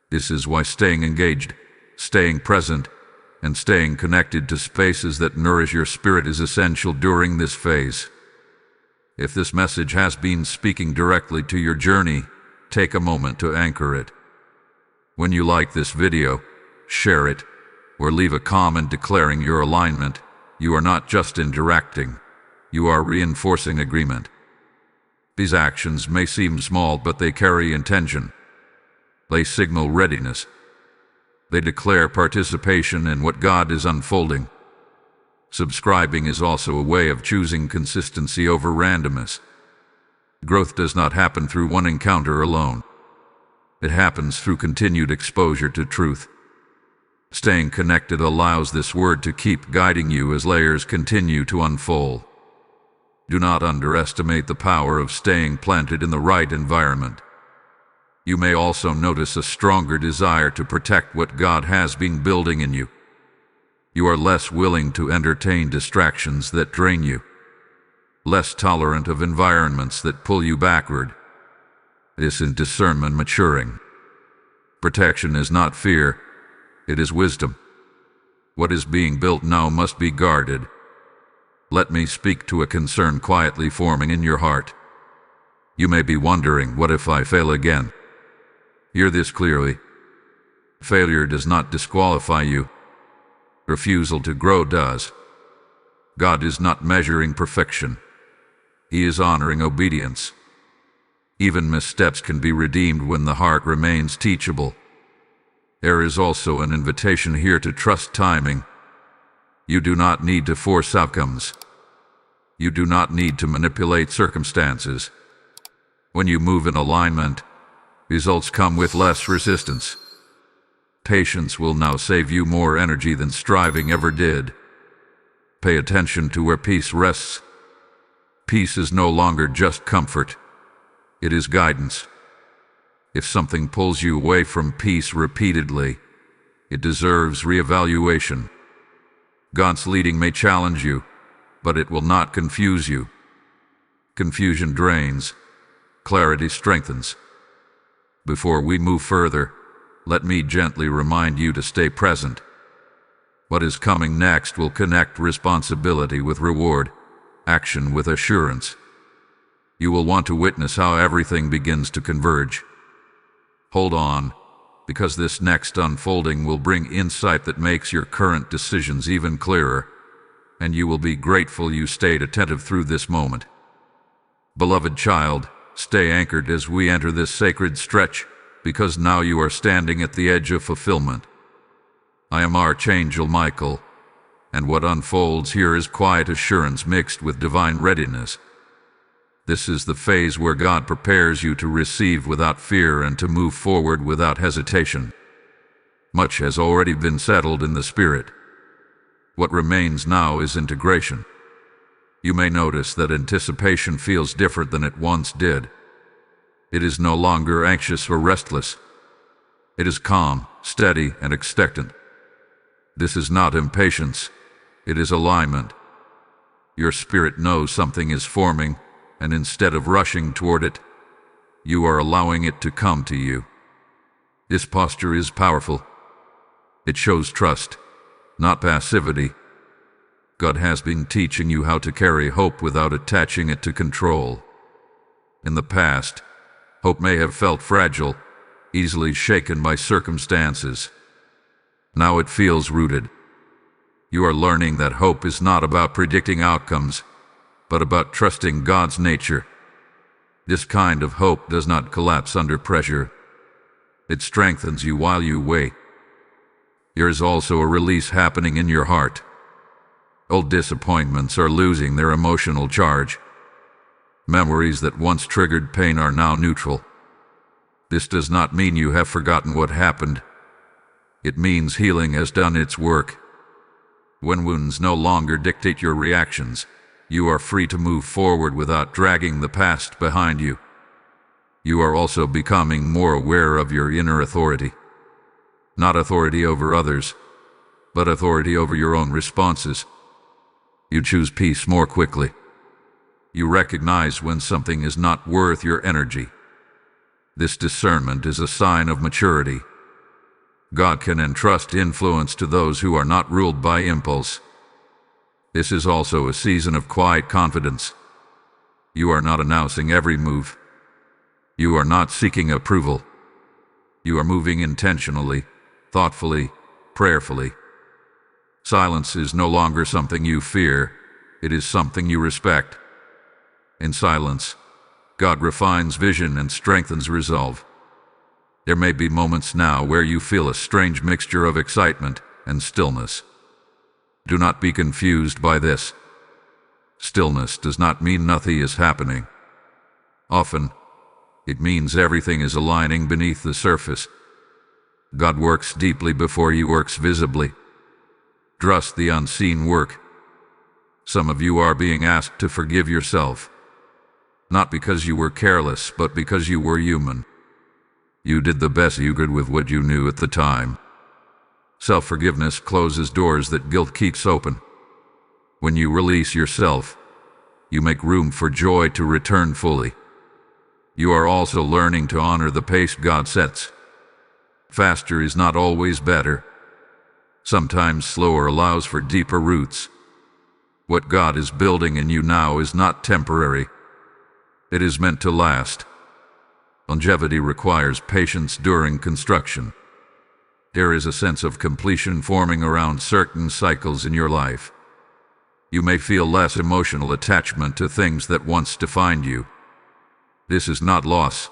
This is why staying engaged, staying present, and staying connected to spaces that nourish your spirit is essential during this phase. If this message has been speaking directly to your journey, take a moment to anchor it. When you like this video, share it, or leave a comment declaring your alignment. You are not just interacting, you are reinforcing agreement. These actions may seem small, but they carry intention. They signal readiness. They declare participation in what God is unfolding. Subscribing is also a way of choosing consistency over randomness. Growth does not happen through one encounter alone. It happens through continued exposure to truth. Staying connected allows this word to keep guiding you as layers continue to unfold. Do not underestimate the power of staying planted in the right environment. You may also notice a stronger desire to protect what God has been building in you. You are less willing to entertain distractions that drain you, less tolerant of environments that pull you backward. This is discernment maturing. Protection is not fear, it is wisdom. What is being built now must be guarded. Let me speak to a concern quietly forming in your heart. You may be wondering, what if I fail again? Hear this clearly. Failure does not disqualify you. Refusal to grow does. God is not measuring perfection. He is honoring obedience. Even missteps can be redeemed when the heart remains teachable. There is also an invitation here to trust timing. You do not need to force outcomes. You do not need to manipulate circumstances. When you move in alignment, results come with less resistance. Patience will now save you more energy than striving ever did. Pay attention to where peace rests. Peace is no longer just comfort. It is guidance. If something pulls you away from peace repeatedly, it deserves reevaluation. God's leading may challenge you, but it will not confuse you. Confusion drains. Clarity strengthens. Before we move further, let me gently remind you to stay present. What is coming next will connect responsibility with reward, action with assurance. You will want to witness how everything begins to converge. Hold on, because this next unfolding will bring insight that makes your current decisions even clearer, and you will be grateful you stayed attentive through this moment. Beloved child, stay anchored as we enter this sacred stretch, because now you are standing at the edge of fulfillment. I am Archangel Michael, and what unfolds here is quiet assurance mixed with divine readiness. This is the phase where God prepares you to receive without fear and to move forward without hesitation. Much has already been settled in the spirit. What remains now is integration. You may notice that anticipation feels different than it once did. It is no longer anxious or restless. It is calm, steady, and expectant. This is not impatience. It is alignment. Your spirit knows something is forming, and instead of rushing toward it, you are allowing it to come to you. This posture is powerful. It shows trust, not passivity. God has been teaching you how to carry hope without attaching it to control. In the past, hope may have felt fragile, easily shaken by circumstances. Now it feels rooted. You are learning that hope is not about predicting outcomes, but about trusting God's nature. This kind of hope does not collapse under pressure. It strengthens you while you wait. There is also a release happening in your heart. Old disappointments are losing their emotional charge. Memories that once triggered pain are now neutral. This does not mean you have forgotten what happened. It means healing has done its work. When wounds no longer dictate your reactions, you are free to move forward without dragging the past behind you. You are also becoming more aware of your inner authority. Not authority over others, but authority over your own responses. You choose peace more quickly. You recognize when something is not worth your energy. This discernment is a sign of maturity. God can entrust influence to those who are not ruled by impulse. This is also a season of quiet confidence. You are not announcing every move. You are not seeking approval. You are moving intentionally, thoughtfully, prayerfully. Silence is no longer something you fear. It is something you respect. In silence, God refines vision and strengthens resolve. There may be moments now where you feel a strange mixture of excitement and stillness. Do not be confused by this. Stillness does not mean nothing is happening. Often, it means everything is aligning beneath the surface. God works deeply before he works visibly. Trust the unseen work. Some of you are being asked to forgive yourself. Not because you were careless, but because you were human. You did the best you could with what you knew at the time. Self-forgiveness closes doors that guilt keeps open. When you release yourself, you make room for joy to return fully. You are also learning to honor the pace God sets. Faster is not always better. Sometimes slower allows for deeper roots. What God is building in you now is not temporary. It is meant to last. Longevity requires patience during construction. There is a sense of completion forming around certain cycles in your life. You may feel less emotional attachment to things that once defined you. This is not loss.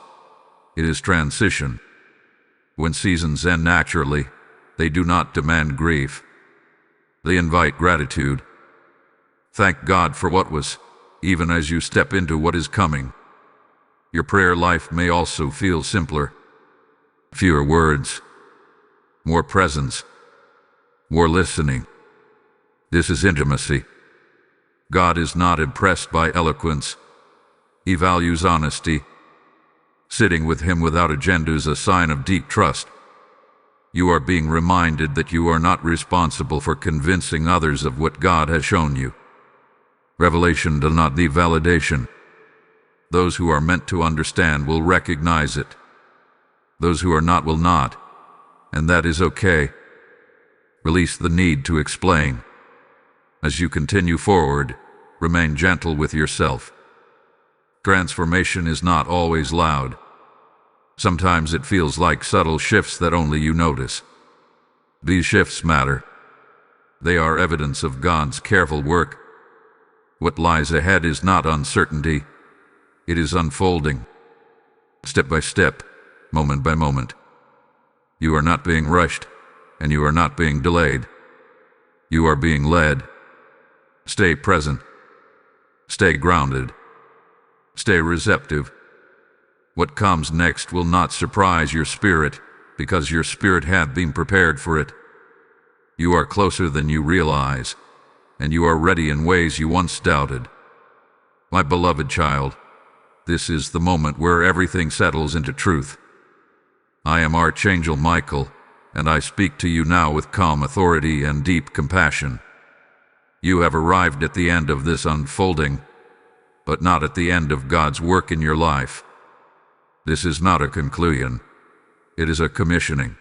It is transition. When seasons end naturally, they do not demand grief. They invite gratitude. Thank God for what was, even as you step into what is coming. Your prayer life may also feel simpler. Fewer words, more presence, more listening. This is intimacy. God is not impressed by eloquence. He values honesty. Sitting with Him without agenda is a sign of deep trust. You are being reminded that you are not responsible for convincing others of what God has shown you. Revelation does not need validation. Those who are meant to understand will recognize it. Those who are not will not, and that is okay. Release the need to explain. As you continue forward, remain gentle with yourself. Transformation is not always loud. Sometimes it feels like subtle shifts that only you notice. These shifts matter. They are evidence of God's careful work. What lies ahead is not uncertainty. It is unfolding. Step by step, moment by moment. You are not being rushed, and you are not being delayed. You are being led. Stay present. Stay grounded. Stay receptive. What comes next will not surprise your spirit, because your spirit hath been prepared for it. You are closer than you realize, and you are ready in ways you once doubted. My beloved child, this is the moment where everything settles into truth. I am Archangel Michael, and I speak to you now with calm authority and deep compassion. You have arrived at the end of this unfolding, but not at the end of God's work in your life. This is not a conclusion. It is a commissioning.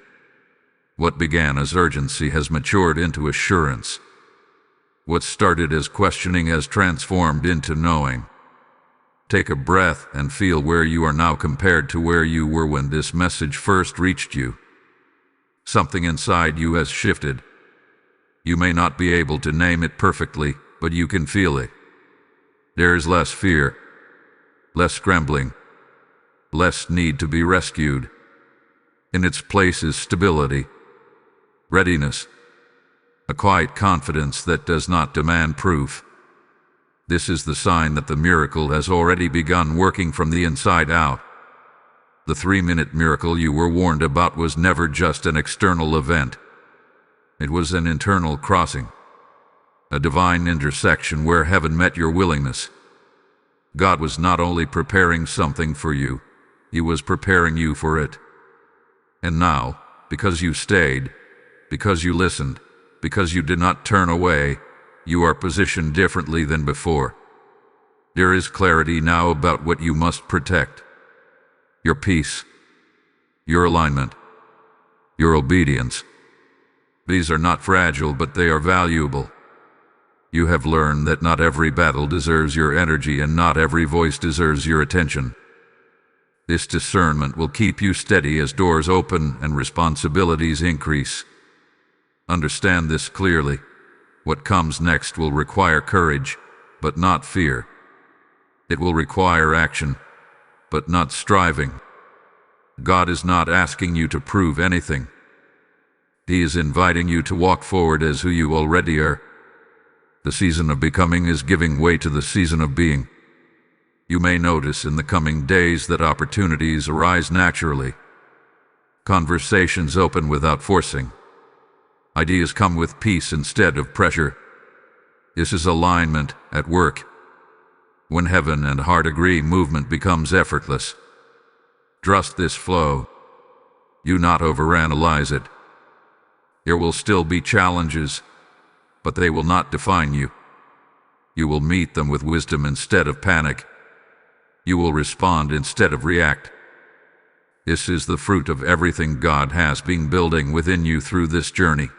What began as urgency has matured into assurance. What started as questioning has transformed into knowing. Take a breath and feel where you are now compared to where you were when this message first reached you. Something inside you has shifted. You may not be able to name it perfectly, but you can feel it. There is less fear, less scrambling, less need to be rescued. In its place is stability, readiness, a quiet confidence that does not demand proof. This is the sign that the miracle has already begun working from the inside out. The 3-minute miracle you were warned about was never just an external event. It was an internal crossing, a divine intersection where heaven met your willingness. God was not only preparing something for you, He was preparing you for it. And now, because you stayed, because you listened, because you did not turn away, you are positioned differently than before. There is clarity now about what you must protect. Your peace, your alignment, your obedience. These are not fragile, but they are valuable. You have learned that not every battle deserves your energy and not every voice deserves your attention. This discernment will keep you steady as doors open and responsibilities increase. Understand this clearly. What comes next will require courage, but not fear. It will require action, but not striving. God is not asking you to prove anything. He is inviting you to walk forward as who you already are. The season of becoming is giving way to the season of being. You may notice in the coming days that opportunities arise naturally. Conversations open without forcing. Ideas come with peace instead of pressure. This is alignment at work. When heaven and heart agree, movement becomes effortless. Trust this flow. Do not overanalyze it. There will still be challenges, but they will not define you. You will meet them with wisdom instead of panic. You will respond instead of react. This is the fruit of everything God has been building within you through this journey.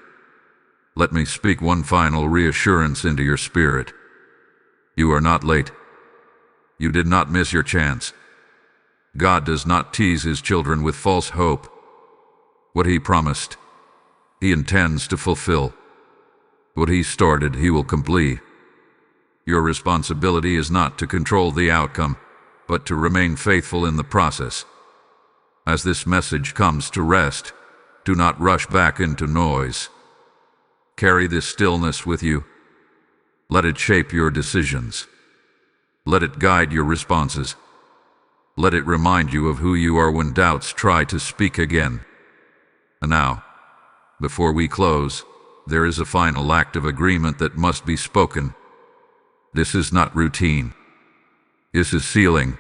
Let me speak one final reassurance into your spirit. You are not late. You did not miss your chance. God does not tease his children with false hope. What he promised, he intends to fulfill. What he started, he will complete. Your responsibility is not to control the outcome, but to remain faithful in the process. As this message comes to rest, do not rush back into noise. Carry this stillness with you. Let it shape your decisions. Let it guide your responses. Let it remind you of who you are when doubts try to speak again. And now, before we close, there is a final act of agreement that must be spoken. This is not routine. This is sealing.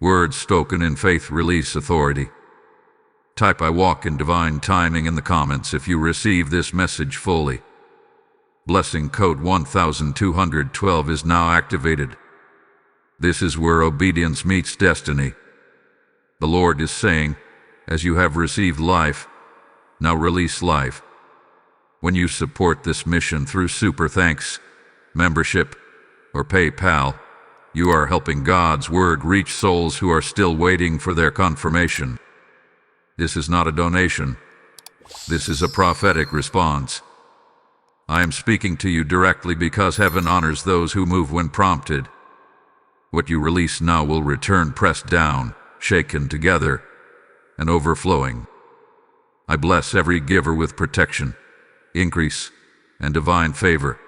Words spoken in faith release authority. Type "I walk in divine timing" in the comments if you receive this message fully. Blessing code 1212 is now activated. This is where obedience meets destiny. The Lord is saying, as you have received life, now release life. When you support this mission through Super Thanks, membership, or PayPal, you are helping God's word reach souls who are still waiting for their confirmation. This is not a donation. This is a prophetic response. I am speaking to you directly because heaven honors those who move when prompted. What you release now will return pressed down, shaken together, and overflowing. I bless every giver with protection, increase, and divine favor.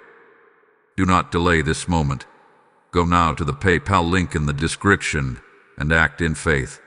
Do not delay this moment. Go now to the PayPal link in the description and act in faith.